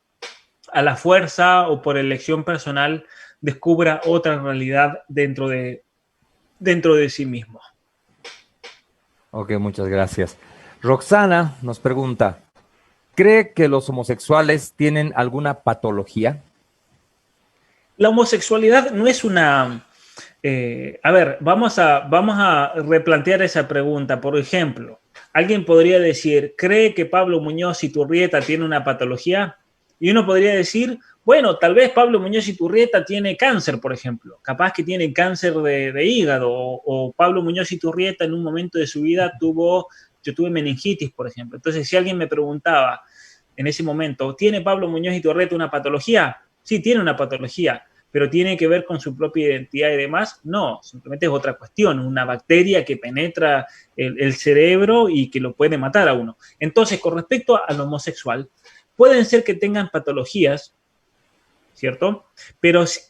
a la fuerza o por elección personal, descubra otra realidad dentro de sí mismo. Ok, muchas gracias. Roxana nos pregunta, ¿cree que los homosexuales tienen alguna patología? La homosexualidad no es una... vamos a replantear esa pregunta. Por ejemplo, alguien podría decir, ¿cree que Pablo Muñoz Iturrieta tiene una patología? Y uno podría decir, bueno, tal vez Pablo Muñoz Iturrieta tiene cáncer, por ejemplo. Capaz que tiene cáncer de hígado. O Pablo Muñoz Iturrieta en un momento de su vida yo tuve meningitis, por ejemplo. Entonces, si alguien me preguntaba en ese momento, ¿tiene Pablo Muñoz Iturrieta una patología? Sí, tiene una patología, pero tiene que ver con su propia identidad y demás. No, simplemente es otra cuestión, una bacteria que penetra el cerebro y que lo puede matar a uno. Entonces, con respecto al homosexual, pueden ser que tengan patologías, ¿cierto? Pero ¿es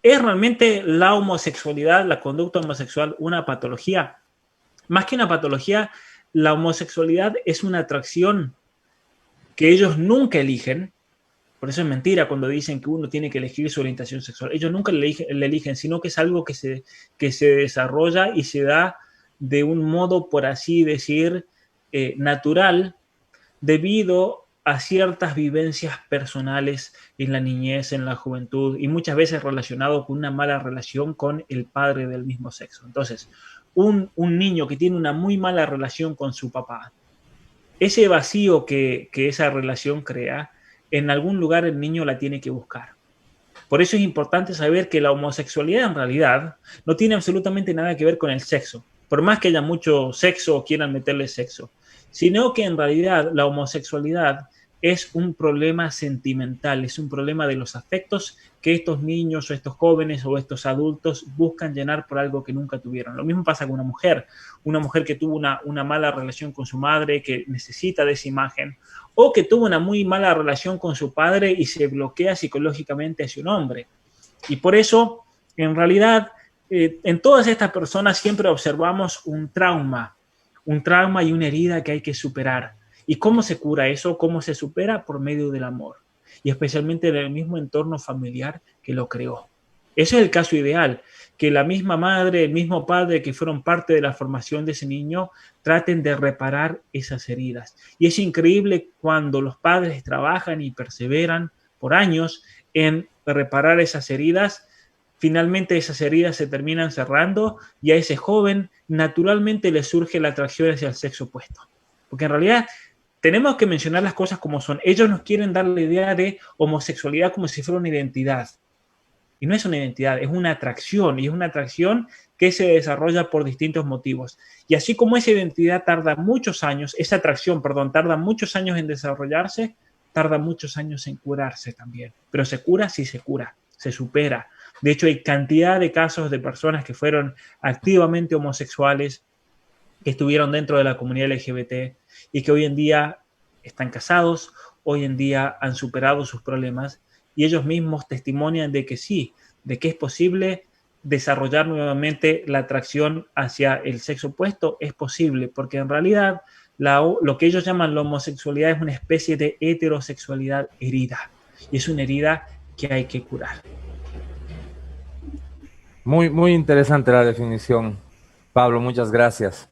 realmente la homosexualidad, la conducta homosexual, una patología? Más que una patología, la homosexualidad es una atracción que ellos nunca eligen. Por eso es mentira cuando dicen que uno tiene que elegir su orientación sexual. Ellos nunca le eligen, sino que es algo que se desarrolla y se da de un modo, por así decir, natural, debido a ciertas vivencias personales en la niñez, en la juventud, y muchas veces relacionado con una mala relación con el padre del mismo sexo. Entonces, un niño que tiene una muy mala relación con su papá, ese vacío que esa relación crea, en algún lugar el niño la tiene que buscar. Por eso es importante saber que la homosexualidad en realidad no tiene absolutamente nada que ver con el sexo, por más que haya mucho sexo o quieran meterle sexo, sino que en realidad la homosexualidad es un problema sentimental, es un problema de los afectos que estos niños o estos jóvenes o estos adultos buscan llenar por algo que nunca tuvieron. Lo mismo pasa con una mujer que tuvo una mala relación con su madre, que necesita de esa imagen, o que tuvo una muy mala relación con su padre y se bloquea psicológicamente hacia un hombre. Y por eso, en realidad, en todas estas personas siempre observamos un trauma y una herida que hay que superar. ¿Y cómo se cura eso? ¿Cómo se supera? Por medio del amor. Y especialmente en el mismo entorno familiar que lo creó. Ese es el caso ideal, que la misma madre, el mismo padre que fueron parte de la formación de ese niño traten de reparar esas heridas. Y es increíble cuando los padres trabajan y perseveran por años en reparar esas heridas. Finalmente esas heridas se terminan cerrando y a ese joven naturalmente le surge la atracción hacia el sexo opuesto. Porque en realidad tenemos que mencionar las cosas como son. Ellos nos quieren dar la idea de homosexualidad como si fuera una identidad. Y no es una identidad, es una atracción. Y es una atracción que se desarrolla por distintos motivos. Y así como esa identidad tarda muchos años, esa atracción, perdón, tarda muchos años en desarrollarse, tarda muchos años en curarse también. Pero se cura, sí se cura, se supera. De hecho, hay cantidad de casos de personas que fueron activamente homosexuales, que estuvieron dentro de la comunidad LGBT y que hoy en día están casados, hoy en día han superado sus problemas y ellos mismos testimonian de que sí, de que es posible desarrollar nuevamente la atracción hacia el sexo opuesto, es posible, porque en realidad lo que ellos llaman la homosexualidad es una especie de heterosexualidad herida y es una herida que hay que curar. Muy, muy interesante la definición, Pablo, muchas gracias.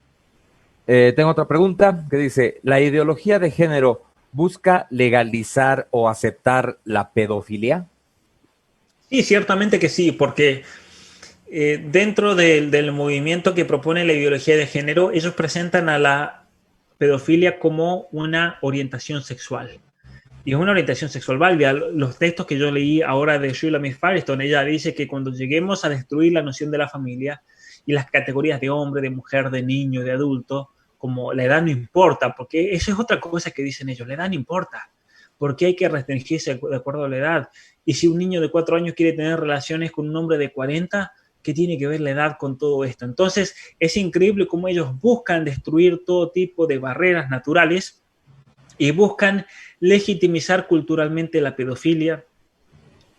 Tengo otra pregunta que dice, ¿la ideología de género busca legalizar o aceptar la pedofilia? Sí, ciertamente que sí, porque dentro del movimiento que propone la ideología de género, ellos presentan a la pedofilia como una orientación sexual. Y es una orientación sexual válida. Los textos que yo leí ahora de Shulamit Firestone, ella dice que cuando lleguemos a destruir la noción de la familia y las categorías de hombre, de mujer, de niño, de adulto, como la edad no importa, porque eso es otra cosa que dicen ellos, la edad no importa, porque hay que restringirse de acuerdo a la edad. Y si un niño de 4 años quiere tener relaciones con un hombre de 40, ¿qué tiene que ver la edad con todo esto? Entonces, es increíble cómo ellos buscan destruir todo tipo de barreras naturales y buscan legitimizar culturalmente la pedofilia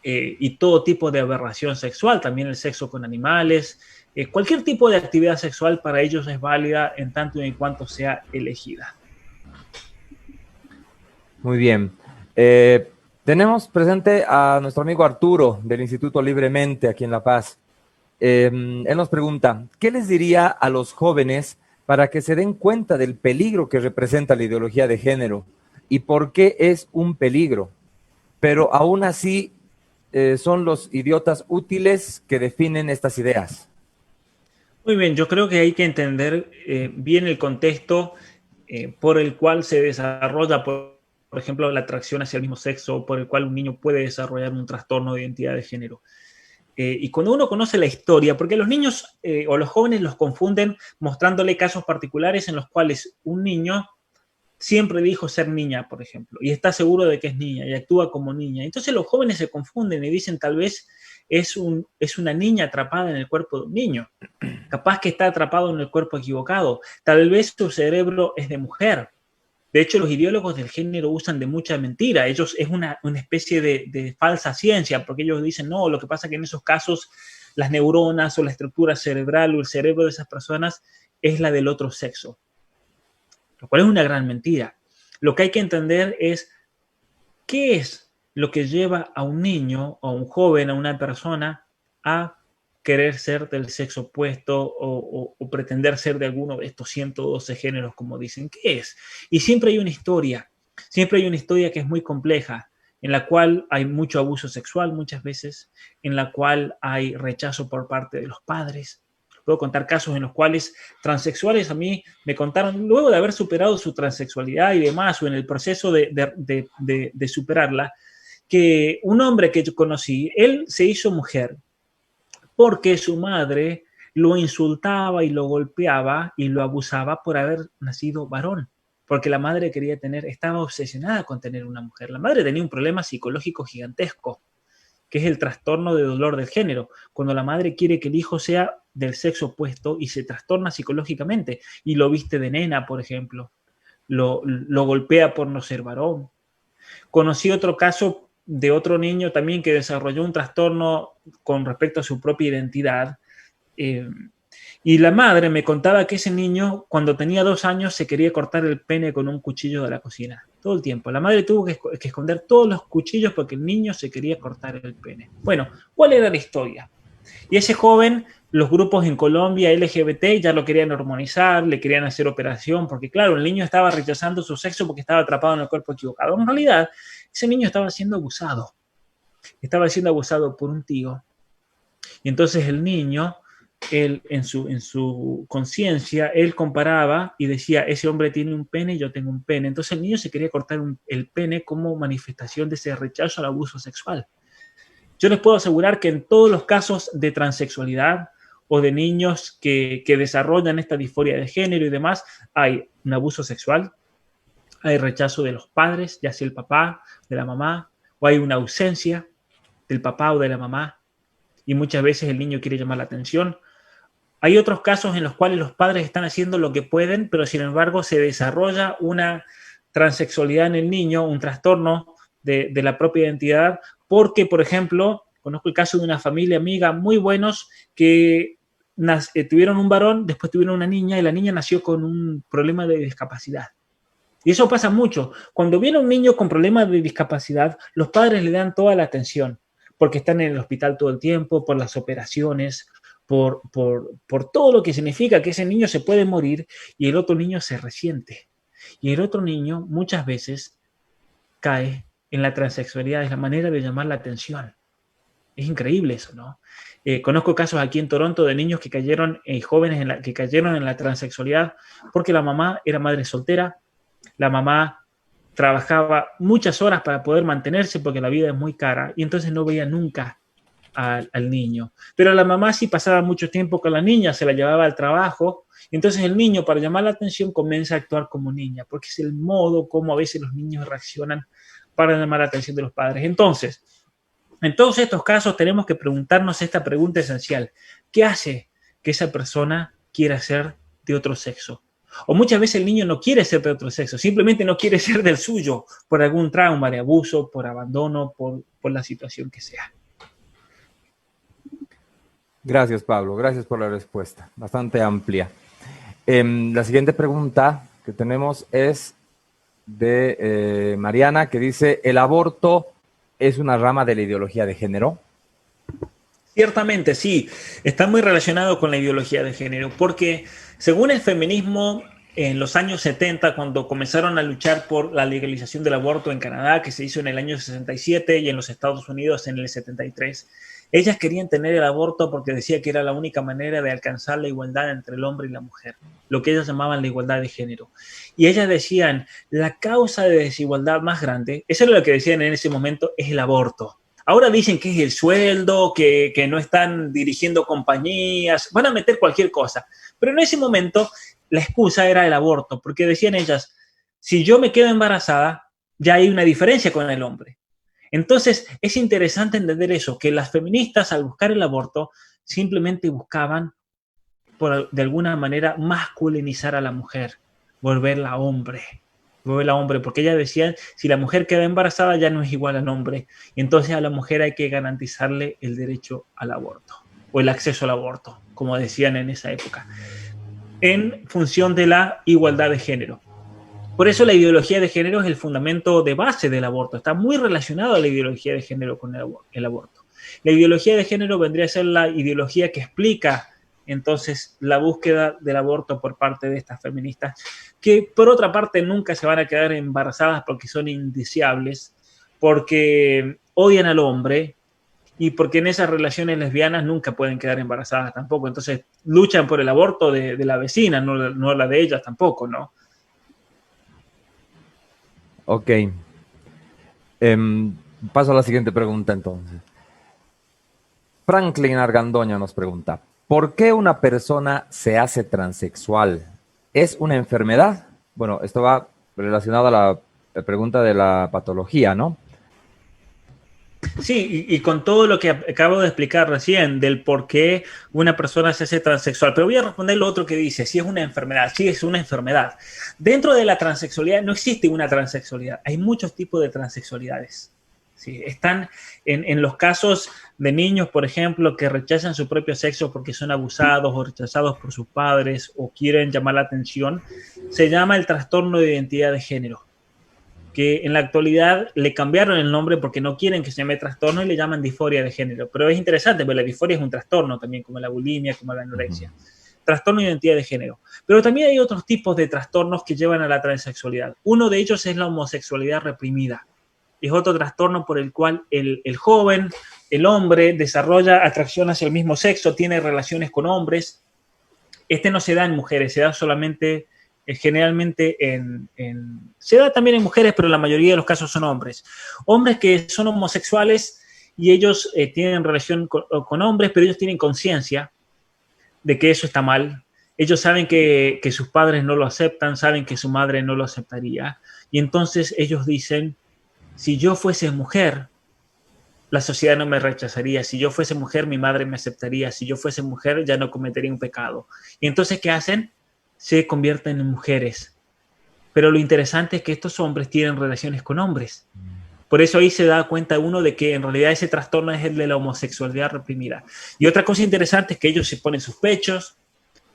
y todo tipo de aberración sexual, también el sexo con animales, cualquier tipo de actividad sexual para ellos es válida en tanto y en cuanto sea elegida. Muy bien. Tenemos presente a nuestro amigo Arturo del Instituto Libremente aquí en La Paz. Él nos pregunta, ¿qué les diría a los jóvenes para que se den cuenta del peligro que representa la ideología de género y por qué es un peligro? Pero aún así son los idiotas útiles que definen estas ideas. Muy bien, yo creo que hay que entender bien el contexto por el cual se desarrolla, por ejemplo, la atracción hacia el mismo sexo, por el cual un niño puede desarrollar un trastorno de identidad de género. Y cuando uno conoce la historia, porque los niños o los jóvenes los confunden mostrándole casos particulares en los cuales un niño siempre dijo ser niña, por ejemplo, y está seguro de que es niña y actúa como niña. Entonces los jóvenes se confunden y dicen tal vez es una niña atrapada en el cuerpo de un niño. Capaz que está atrapado en el cuerpo equivocado. Tal vez su cerebro es de mujer. De hecho, los ideólogos del género usan de mucha mentira. Ellos es una especie de falsa ciencia, porque ellos dicen, no, lo que pasa es que en esos casos las neuronas o la estructura cerebral o el cerebro de esas personas es la del otro sexo, lo cual es una gran mentira. Lo que hay que entender es qué es lo que lleva a un niño, a un joven, a una persona a querer ser del sexo opuesto o pretender ser de alguno de estos 112 géneros, como dicen. ¿Qué es? Y siempre hay una historia que es muy compleja, en la cual hay mucho abuso sexual muchas veces, en la cual hay rechazo por parte de los padres. Puedo contar casos en los cuales transexuales a mí me contaron, luego de haber superado su transexualidad y demás, o en el proceso de superarla, que un hombre que yo conocí, él se hizo mujer porque su madre lo insultaba y lo golpeaba y lo abusaba por haber nacido varón, porque la madre estaba obsesionada con tener una mujer. La madre tenía un problema psicológico gigantesco, que es el trastorno de dolor del género, cuando la madre quiere que el hijo sea del sexo opuesto y se trastorna psicológicamente y lo viste de nena, por ejemplo, lo golpea por no ser varón. Conocí otro caso de otro niño también que desarrolló un trastorno con respecto a su propia identidad. Y la madre me contaba que ese niño, cuando tenía 2 años, se quería cortar el pene con un cuchillo de la cocina. Todo el tiempo. La madre tuvo que esconder todos los cuchillos porque el niño se quería cortar el pene. Bueno, ¿cuál era la historia? Y ese joven, los grupos en Colombia LGBT ya lo querían hormonizar, le querían hacer operación, porque claro, el niño estaba rechazando su sexo porque estaba atrapado en el cuerpo equivocado. En realidad, ese niño estaba siendo abusado por un tío. Y entonces el niño él, en su conciencia, él comparaba y decía, ese hombre tiene un pene y yo tengo un pene. Entonces el niño se quería cortar el pene como manifestación de ese rechazo al abuso sexual. Yo les puedo asegurar que en todos los casos de transexualidad o de niños que desarrollan esta disforia de género y demás, hay un abuso sexual, hay rechazo de los padres, ya sea el papá, de la mamá, o hay una ausencia del papá o de la mamá, y muchas veces el niño quiere llamar la atención. Hay otros casos en los cuales los padres están haciendo lo que pueden, pero sin embargo se desarrolla una transexualidad en el niño, un trastorno de la propia identidad, porque, por ejemplo, conozco el caso de una familia amiga muy buenos que tuvieron un varón, después tuvieron una niña y la niña nació con un problema de discapacidad. Y eso pasa mucho. Cuando viene un niño con problemas de discapacidad, los padres le dan toda la atención, porque están en el hospital todo el tiempo, por las operaciones, por todo lo que significa que ese niño se puede morir y el otro niño se resiente. Y el otro niño muchas veces cae en la transexualidad, es la manera de llamar la atención. Es increíble eso, ¿no? Conozco casos aquí en Toronto de niños que cayeron, jóvenes que cayeron en la transexualidad porque la mamá era madre soltera, la mamá trabajaba muchas horas para poder mantenerse porque la vida es muy cara y entonces no veía nunca al niño. Pero la mamá sí pasaba mucho tiempo con la niña, se la llevaba al trabajo y entonces el niño, para llamar la atención, comienza a actuar como niña porque es el modo como a veces los niños reaccionan para llamar la atención de los padres. Entonces, en todos estos casos tenemos que preguntarnos esta pregunta esencial. ¿Qué hace que esa persona quiera ser de otro sexo? O muchas veces el niño no quiere ser de otro sexo, simplemente no quiere ser del suyo por algún trauma de abuso, por abandono, por la situación que sea. Gracias, Pablo. Gracias por la respuesta. Bastante amplia. La siguiente pregunta que tenemos es de Mariana, que dice, ¿el aborto es una rama de la ideología de género? Ciertamente, sí. Está muy relacionado con la ideología de género, porque según el feminismo, en los años 70, cuando comenzaron a luchar por la legalización del aborto en Canadá, que se hizo en el año 67, y en los Estados Unidos en el 73, ellas querían tener el aborto porque decía que era la única manera de alcanzar la igualdad entre el hombre y la mujer, lo que ellas llamaban la igualdad de género. Y ellas decían, la causa de desigualdad más grande, eso era lo que decían en ese momento, es el aborto. Ahora dicen que es el sueldo, que no están dirigiendo compañías, van a meter cualquier cosa. Pero en ese momento la excusa era el aborto, porque decían ellas, si yo me quedo embarazada, ya hay una diferencia con el hombre. Entonces es interesante entender eso, que las feministas al buscar el aborto simplemente buscaban, de alguna manera, masculinizar a la mujer, volverla hombre, porque ellas decían, si la mujer queda embarazada ya no es igual al hombre, y entonces a la mujer hay que garantizarle el derecho al aborto, o el acceso al aborto, como decían en esa época, en función de la igualdad de género. Por eso la ideología de género es el fundamento de base del aborto, está muy relacionado a la ideología de género con el aborto. La ideología de género vendría a ser la ideología que explica entonces la búsqueda del aborto por parte de estas feministas, que por otra parte nunca se van a quedar embarazadas porque son indeseables, porque odian al hombre y porque en esas relaciones lesbianas nunca pueden quedar embarazadas tampoco. Entonces luchan por el aborto de la vecina, no la de ellas tampoco, ¿no? Ok. Paso a la siguiente pregunta entonces. Franklin Argandoña nos pregunta, ¿por qué una persona se hace transexual? ¿Es una enfermedad? Bueno, esto va relacionado a la pregunta de la patología, ¿no? Sí, y con todo lo que acabo de explicar recién del por qué una persona se hace transexual, pero voy a responder lo otro que dice, si es una enfermedad, sí es una enfermedad. Dentro de la transexualidad no existe una transexualidad, hay muchos tipos de transexualidades. Sí, están en los casos de niños, por ejemplo, que rechazan su propio sexo porque son abusados o rechazados por sus padres o quieren llamar la atención, se llama el trastorno de identidad de género, que en la actualidad le cambiaron el nombre porque no quieren que se llame trastorno y le llaman disforia de género. Pero es interesante, porque la disforia es un trastorno también, como la bulimia, como la anorexia. Trastorno de identidad de género. Pero también hay otros tipos de trastornos que llevan a la transexualidad. Uno de ellos es la homosexualidad reprimida. es otro trastorno por el cual el joven, el hombre, desarrolla atracción hacia el mismo sexo, tiene relaciones con hombres. Este no se da en mujeres, se da solamente, generalmente se da también en mujeres, pero la mayoría de los casos son hombres. Hombres que son homosexuales y ellos tienen relación con hombres, pero ellos tienen conciencia de que eso está mal. Ellos saben que sus padres no lo aceptan, saben que su madre no lo aceptaría. Y entonces ellos dicen, si yo fuese mujer, la sociedad no me rechazaría. Si yo fuese mujer, mi madre me aceptaría. Si yo fuese mujer, ya no cometería un pecado. Y entonces, ¿qué hacen? Se convierten en mujeres. Pero lo interesante es que estos hombres tienen relaciones con hombres. Por eso ahí se da cuenta uno de que en realidad ese trastorno es el de la homosexualidad reprimida. Y otra cosa interesante es que ellos se ponen sus pechos,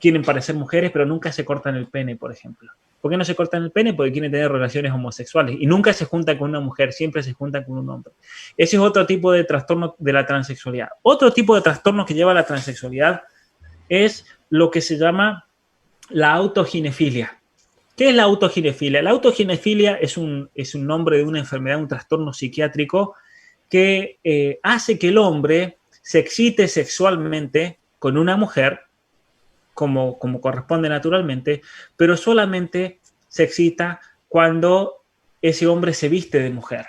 quieren parecer mujeres, pero nunca se cortan el pene, por ejemplo. ¿Por qué no se cortan el pene? Porque quieren tener relaciones homosexuales y nunca se juntan con una mujer, siempre se juntan con un hombre. Ese es otro tipo de trastorno de la transexualidad. Otro tipo de trastorno que lleva a la transexualidad es lo que se llama la autoginefilia. ¿Qué es la autoginefilia? La autoginefilia es un nombre de una enfermedad, un trastorno psiquiátrico que hace que el hombre se excite sexualmente con una mujer, como corresponde naturalmente, pero solamente se excita cuando ese hombre se viste de mujer.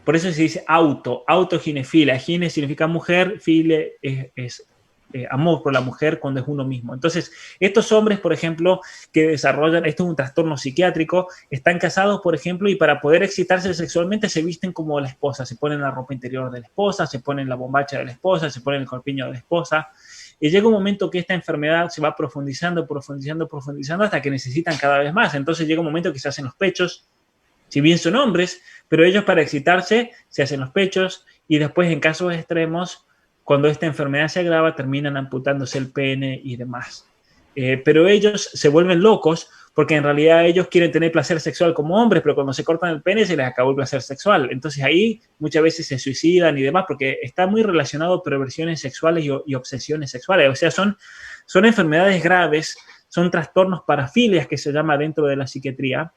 Por eso se dice autoginefilia. Gine significa mujer, file es amor por la mujer cuando es uno mismo. Entonces, estos hombres, por ejemplo, que desarrollan, esto es un trastorno psiquiátrico, están casados, por ejemplo, y para poder excitarse sexualmente se visten como la esposa, se ponen la ropa interior de la esposa, se ponen la bombacha de la esposa, se ponen el corpiño de la esposa. Y llega un momento que esta enfermedad se va profundizando hasta que necesitan cada vez más. Entonces llega un momento que se hacen los pechos, si bien son hombres, pero ellos para excitarse se hacen los pechos y después en casos extremos, cuando esta enfermedad se agrava, terminan amputándose el pene y demás. Pero ellos se vuelven locos porque en realidad ellos quieren tener placer sexual como hombres, pero cuando se cortan el pene se les acabó el placer sexual. Entonces ahí muchas veces se suicidan y demás, porque está muy relacionado perversiones sexuales y obsesiones sexuales. O sea, son enfermedades graves, son trastornos parafilias que se llama dentro de la psiquiatría.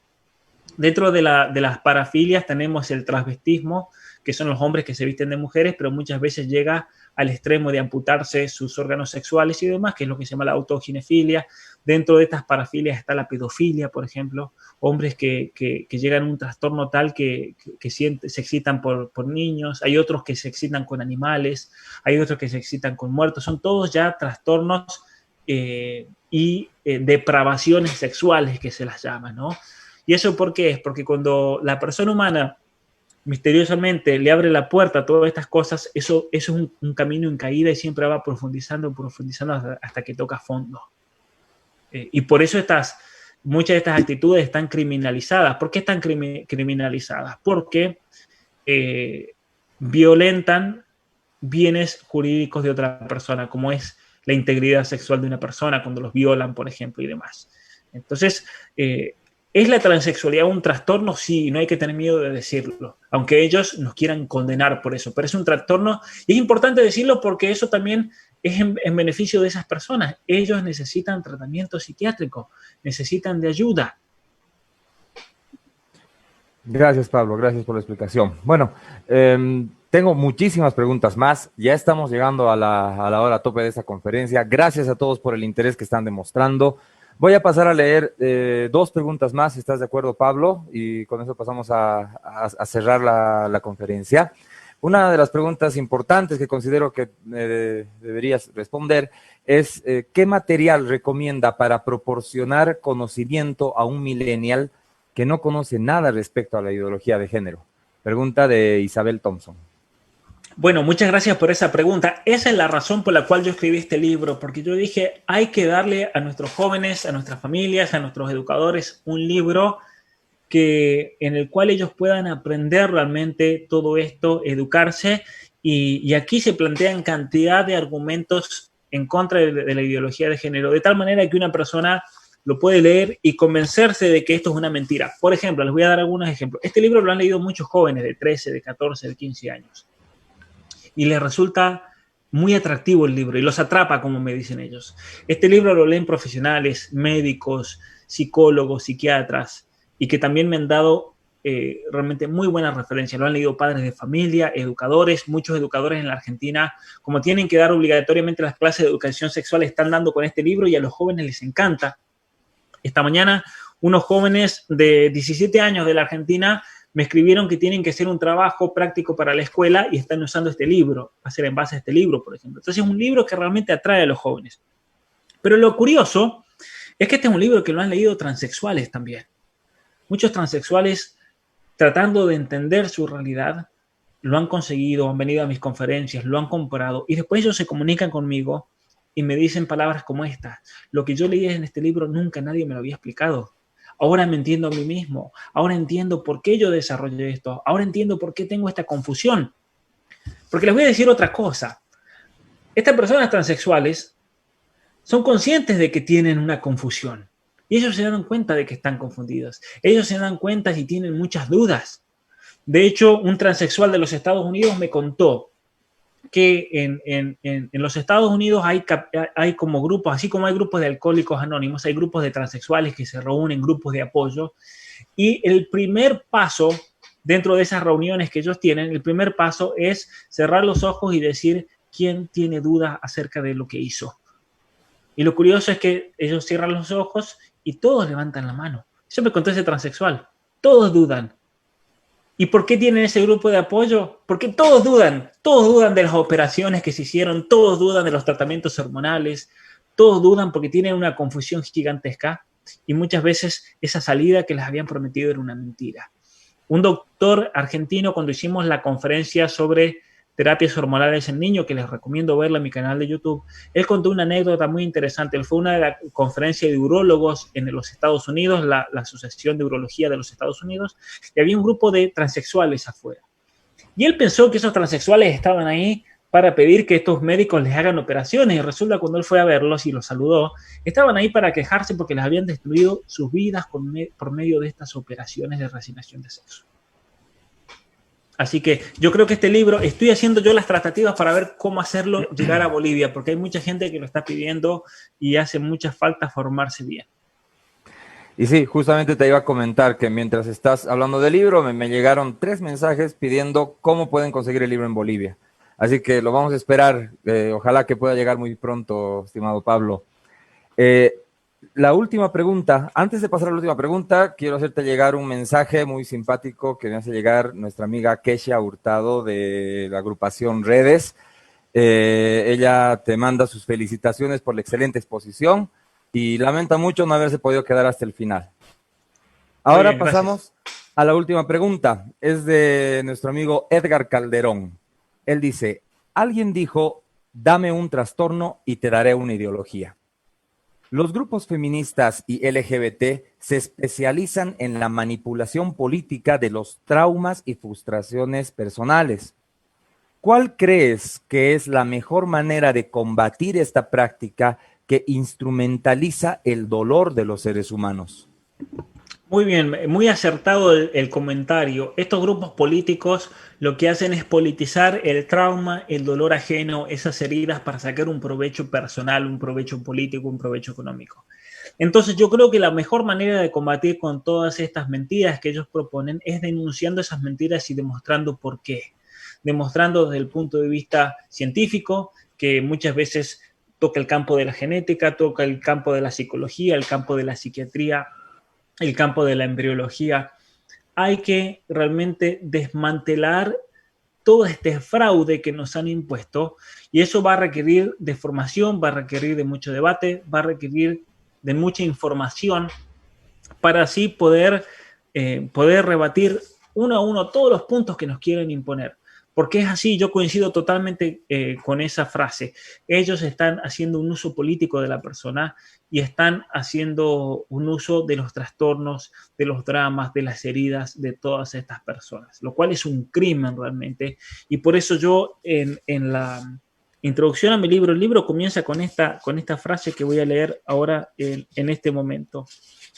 Dentro de las parafilias tenemos el transvestismo, que son los hombres que se visten de mujeres, pero muchas veces llega al extremo de amputarse sus órganos sexuales y demás, que es lo que se llama la autoginefilia. Dentro de estas parafilias está la pedofilia, por ejemplo, hombres que llegan a un trastorno tal que se excitan por niños, hay otros que se excitan con animales, hay otros que se excitan con muertos, son todos ya trastornos y depravaciones sexuales que se las llama, ¿no? ¿Y eso por qué es? Porque cuando la persona humana misteriosamente le abre la puerta a todas estas cosas, eso es un camino en caída y siempre va profundizando hasta que toca fondo. Y por eso muchas de estas actitudes están criminalizadas. ¿Por qué están criminalizadas? Porque violentan bienes jurídicos de otra persona, como es la integridad sexual de una persona cuando los violan, por ejemplo, y demás. Entonces, ¿es la transexualidad un trastorno? Sí, no hay que tener miedo de decirlo, aunque ellos nos quieran condenar por eso, pero es un trastorno y es importante decirlo porque eso también es en beneficio de esas personas. Ellos necesitan tratamiento psiquiátrico, necesitan de ayuda. Gracias, Pablo, gracias por la explicación. Bueno, tengo muchísimas preguntas más. Ya estamos llegando a la hora tope de esta conferencia. Gracias a todos por el interés que están demostrando. Voy a pasar a leer 2 preguntas más, si estás de acuerdo, Pablo, y con eso pasamos a cerrar la conferencia. Una de las preguntas importantes que considero que deberías responder es ¿qué material recomienda para proporcionar conocimiento a un millennial que no conoce nada respecto a la ideología de género? Pregunta de Isabel Thompson. Bueno, muchas gracias por esa pregunta. Esa es la razón por la cual yo escribí este libro, porque yo dije, hay que darle a nuestros jóvenes, a nuestras familias, a nuestros educadores un libro en el cual ellos puedan aprender realmente todo esto, educarse, y aquí se plantean cantidad de argumentos en contra de la ideología de género, de tal manera que una persona lo puede leer y convencerse de que esto es una mentira. Por ejemplo, les voy a dar algunos ejemplos. Este libro lo han leído muchos jóvenes de 13, de 14, de 15 años. Y les resulta muy atractivo el libro y los atrapa, como me dicen ellos. Este libro lo leen profesionales, médicos, psicólogos, psiquiatras, y que también me han dado realmente muy buenas referencias. Lo han leído padres de familia, educadores, muchos educadores en la Argentina, como tienen que dar obligatoriamente las clases de educación sexual, están dando con este libro y a los jóvenes les encanta. Esta mañana, unos jóvenes de 17 años de la Argentina me escribieron que tienen que hacer un trabajo práctico para la escuela y están usando este libro, va a ser en base a este libro, por ejemplo. Entonces es un libro que realmente atrae a los jóvenes. Pero lo curioso es que este es un libro que lo han leído transexuales también. Muchos transexuales, tratando de entender su realidad, lo han conseguido, han venido a mis conferencias, lo han comprado y después ellos se comunican conmigo y me dicen palabras como estas: lo que yo leí en este libro nunca nadie me lo había explicado. Ahora me entiendo a mí mismo, ahora entiendo por qué yo desarrollé esto, ahora entiendo por qué tengo esta confusión. Porque les voy a decir otra cosa. Estas personas transexuales son conscientes de que tienen una confusión y ellos se dan cuenta de que están confundidos. Ellos se dan cuenta y tienen muchas dudas. De hecho, un transexual de los Estados Unidos me contó que en los Estados Unidos hay como grupos, así como hay grupos de alcohólicos anónimos, hay grupos de transexuales que se reúnen, grupos de apoyo, y el primer paso dentro de esas reuniones que ellos tienen, el primer paso es cerrar los ojos y decir quién tiene dudas acerca de lo que hizo. Y lo curioso es que ellos cierran los ojos y todos levantan la mano. Eso me contó ese transexual. Todos dudan. ¿Y por qué tienen ese grupo de apoyo? Porque todos dudan de las operaciones que se hicieron, todos dudan de los tratamientos hormonales, todos dudan porque tienen una confusión gigantesca y muchas veces esa salida que les habían prometido era una mentira. Un doctor argentino, cuando hicimos la conferencia sobre terapias hormonales en niños, que les recomiendo verla en mi canal de YouTube, él contó una anécdota muy interesante. Él fue a una conferencia de urólogos en los Estados Unidos, la Asociación de Urología de los Estados Unidos, y había un grupo de transexuales afuera. Y él pensó que esos transexuales estaban ahí para pedir que estos médicos les hagan operaciones, y resulta que cuando él fue a verlos y los saludó, estaban ahí para quejarse porque les habían destruido sus vidas por medio de estas operaciones de reasignación de sexo. Así que yo creo que este libro, estoy haciendo yo las tratativas para ver cómo hacerlo llegar a Bolivia, porque hay mucha gente que lo está pidiendo y hace mucha falta formarse bien. Y sí, justamente te iba a comentar que mientras estás hablando del libro, me llegaron 3 mensajes pidiendo cómo pueden conseguir el libro en Bolivia. Así que lo vamos a esperar. Ojalá que pueda llegar muy pronto, estimado Pablo. La última pregunta, antes de pasar a la última pregunta, quiero hacerte llegar un mensaje muy simpático que me hace llegar nuestra amiga Kesha Hurtado de la agrupación Redes. Ella te manda sus felicitaciones por la excelente exposición y lamenta mucho no haberse podido quedar hasta el final. Ahora bien, pasamos a la última pregunta. Es de nuestro amigo Edgar Calderón. Él dice: alguien dijo, dame un trastorno y te daré una ideología. Los grupos feministas y LGBT se especializan en la manipulación política de los traumas y frustraciones personales. ¿Cuál crees que es la mejor manera de combatir esta práctica que instrumentaliza el dolor de los seres humanos? Muy bien, muy acertado el comentario. Estos grupos políticos lo que hacen es politizar el trauma, el dolor ajeno, esas heridas para sacar un provecho personal, un provecho político, un provecho económico. Entonces yo creo que la mejor manera de combatir con todas estas mentiras que ellos proponen es denunciando esas mentiras y demostrando por qué. Demostrando desde el punto de vista científico, que muchas veces toca el campo de la genética, toca el campo de la psicología, el campo de la psiquiatría, el campo de la embriología. Hay que realmente desmantelar todo este fraude que nos han impuesto y eso va a requerir de formación, va a requerir de mucho debate, va a requerir de mucha información para así poder rebatir uno a uno todos los puntos que nos quieren imponer. Porque es así, yo coincido totalmente con esa frase. Ellos están haciendo un uso político de la persona y están haciendo un uso de los trastornos, de los dramas, de las heridas de todas estas personas, lo cual es un crimen realmente. Y por eso yo en la introducción a mi libro, el libro comienza con esta frase que voy a leer ahora en este momento.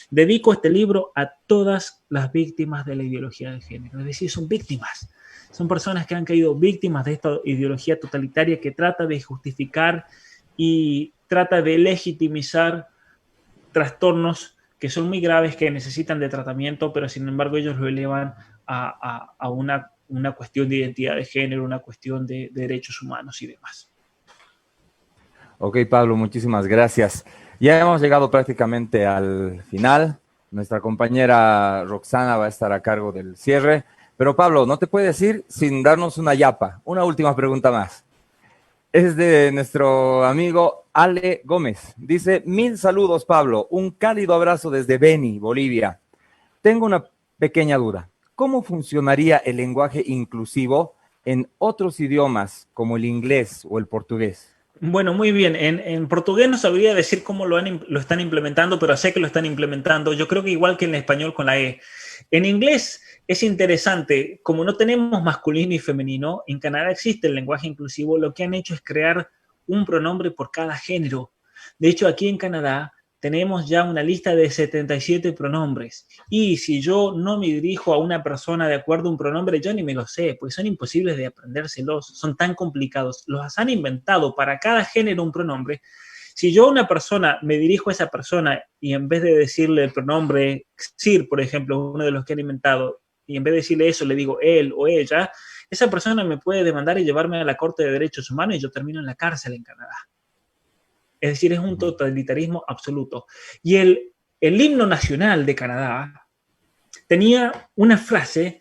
Dedico este libro a todas las víctimas de la ideología de género, es decir, son víctimas. Son personas que han caído víctimas de esta ideología totalitaria que trata de justificar y trata de legitimizar trastornos que son muy graves, que necesitan de tratamiento, pero sin embargo ellos lo elevan a una cuestión de identidad de género, una cuestión de derechos humanos y demás. Ok, Pablo, muchísimas gracias. Ya hemos llegado prácticamente al final. Nuestra compañera Roxana va a estar a cargo del cierre. Pero Pablo, no te puedes ir sin darnos una yapa. Una última pregunta más. Es de nuestro amigo Ale Gómez. Dice, 1000 saludos, Pablo. Un cálido abrazo desde Beni, Bolivia. Tengo una pequeña duda. ¿Cómo funcionaría el lenguaje inclusivo en otros idiomas como el inglés o el portugués? Bueno, muy bien. En portugués no sabría decir cómo lo están implementando, pero sé que lo están implementando. Yo creo que igual que en español con la E. En inglés es interesante, como no tenemos masculino y femenino, en Canadá existe el lenguaje inclusivo, lo que han hecho es crear un pronombre por cada género. De hecho, aquí en Canadá tenemos ya una lista de 77 pronombres. Y si yo no me dirijo a una persona de acuerdo a un pronombre, yo ni me lo sé, pues son imposibles de aprendérselos, son tan complicados. Los han inventado para cada género un pronombre. Si yo a una persona me dirijo a esa persona y en vez de decirle el pronombre Sir, por ejemplo, uno de los que han inventado, y en vez de decirle eso le digo él o ella, esa persona me puede demandar y llevarme a la Corte de Derechos Humanos y yo termino en la cárcel en Canadá. Es decir, es un totalitarismo absoluto. Y el himno nacional de Canadá tenía una frase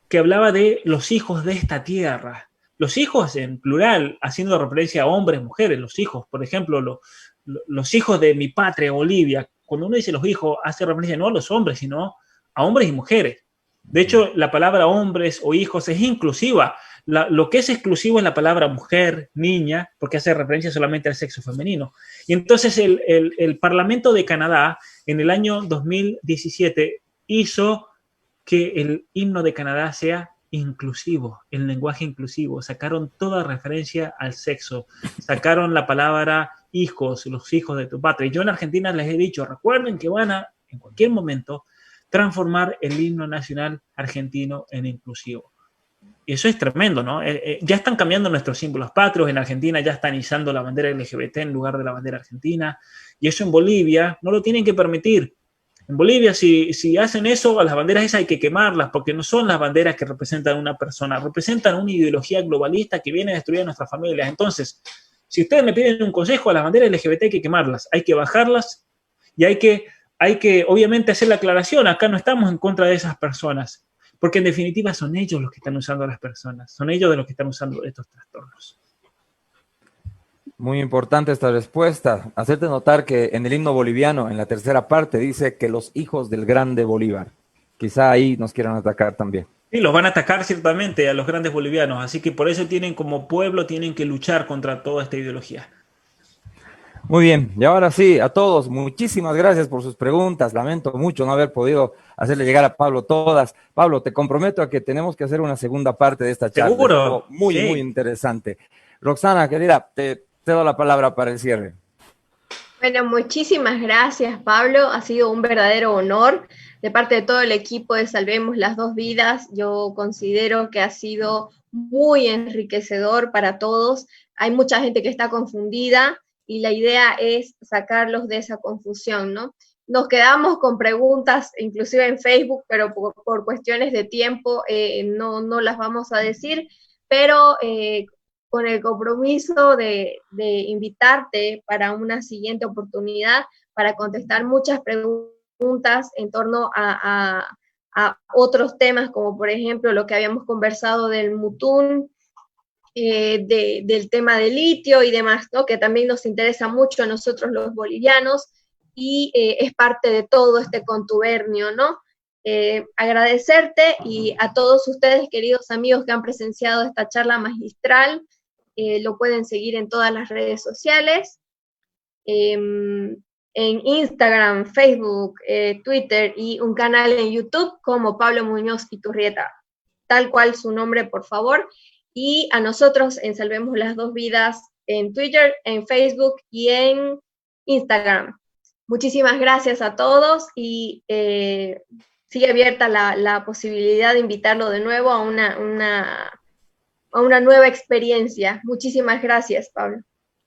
que hablaba de los hijos de esta tierra. Los hijos en plural, haciendo referencia a hombres, mujeres, los hijos, por ejemplo, los hijos de mi patria, Bolivia. Cuando uno dice los hijos, hace referencia no a los hombres, sino a hombres y mujeres. De hecho, la palabra hombres o hijos es inclusiva. Lo que es exclusivo es la palabra mujer, niña, porque hace referencia solamente al sexo femenino. Y entonces el Parlamento de Canadá en el año 2017 hizo que el himno de Canadá sea inclusivo, el lenguaje inclusivo. Sacaron toda referencia al sexo, sacaron la palabra hijos, los hijos de tu patria. Y yo en Argentina les he dicho, recuerden que van a, en cualquier momento, transformar el himno nacional argentino en inclusivo. Y eso es tremendo, ¿no? Ya están cambiando nuestros símbolos patrios. En Argentina ya están izando la bandera LGBT en lugar de la bandera argentina. Y eso en Bolivia no lo tienen que permitir. En Bolivia, si hacen eso, a las banderas esas hay que quemarlas, porque no son las banderas que representan una persona, representan una ideología globalista que viene a destruir a nuestras familias. Entonces, si ustedes me piden un consejo, a las banderas LGBT hay que quemarlas, hay que bajarlas y hay que obviamente hacer la aclaración. Acá no estamos en contra de esas personas, porque en definitiva son ellos los que están usando a las personas, son ellos de los que están usando estos trastornos. Muy importante esta respuesta. Hacerte notar que en el himno boliviano, en la tercera parte, dice que los hijos del grande Bolívar. Quizá ahí nos quieran atacar también. Sí, los van a atacar ciertamente a los grandes bolivianos, así que por eso tienen como pueblo, tienen que luchar contra toda esta ideología. Muy bien, y ahora sí, a todos, muchísimas gracias por sus preguntas. Lamento mucho no haber podido hacerle llegar a Pablo todas. Pablo, te comprometo a que tenemos que hacer una segunda parte de esta charla. Seguro. Muy, sí. muy interesante. Roxana, querida, te doy la palabra para el cierre. Bueno, muchísimas gracias, Pablo. Ha sido un verdadero honor de parte de todo el equipo de Salvemos las Dos Vidas. Yo considero que ha sido muy enriquecedor para todos. Hay mucha gente que está confundida y la idea es sacarlos de esa confusión, ¿no? Nos quedamos con preguntas, inclusive en Facebook, pero por cuestiones de tiempo no las vamos a decir, pero con el compromiso de invitarte para una siguiente oportunidad para contestar muchas preguntas en torno a otros temas, como por ejemplo lo que habíamos conversado del Mutún, del tema del litio y demás, ¿no? Que también nos interesa mucho a nosotros los bolivianos y es parte de todo este contubernio, ¿no? Agradecerte y a todos ustedes, queridos amigos que han presenciado esta charla magistral. Lo pueden seguir en todas las redes sociales, en Instagram, Facebook, Twitter y un canal en YouTube como Pablo Muñoz Iturrieta, tal cual su nombre, por favor. Y a nosotros en Salvemos las Dos Vidas en Twitter, en Facebook y en Instagram. Muchísimas gracias a todos y sigue abierta la posibilidad de invitarlo de nuevo a una nueva experiencia. Muchísimas gracias, Pablo.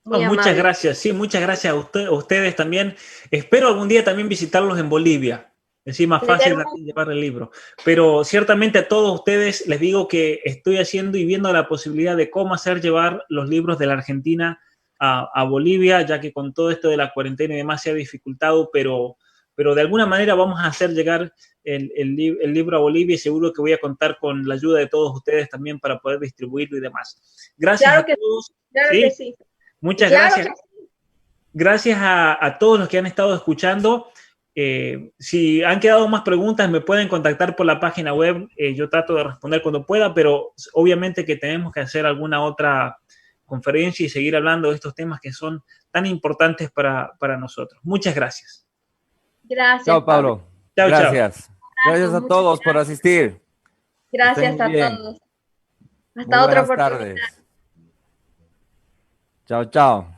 Muy muchas amable. gracias, sí, muchas gracias a ustedes también. Espero algún día también visitarlos en Bolivia. Es decir, más Sería fácil hermoso. llevar el libro. Pero ciertamente a todos ustedes les digo que estoy haciendo y viendo la posibilidad de cómo hacer llevar los libros de la Argentina a Bolivia, ya que con todo esto de la cuarentena y demás se ha dificultado, pero de alguna manera vamos a hacer llegar el libro a Bolivia y seguro que voy a contar con la ayuda de todos ustedes también para poder distribuirlo y demás. Gracias a Claro que, todos. claro que Sí, sí. muchas Claro gracias. que sí. Gracias a todos los que han estado escuchando. Si han quedado más preguntas, me pueden contactar por la página web. Yo trato de responder cuando pueda, pero obviamente que tenemos que hacer alguna otra conferencia y seguir hablando de estos temas que son tan importantes para nosotros. Muchas gracias. Gracias, Chao, Pablo. Pablo. Chao, chao. Gracias. Gracias a Muchas todos por asistir. Que estén gracias muy a bien. todos. Muy Hasta otra buenas oportunidad. tardes. Chao, chao.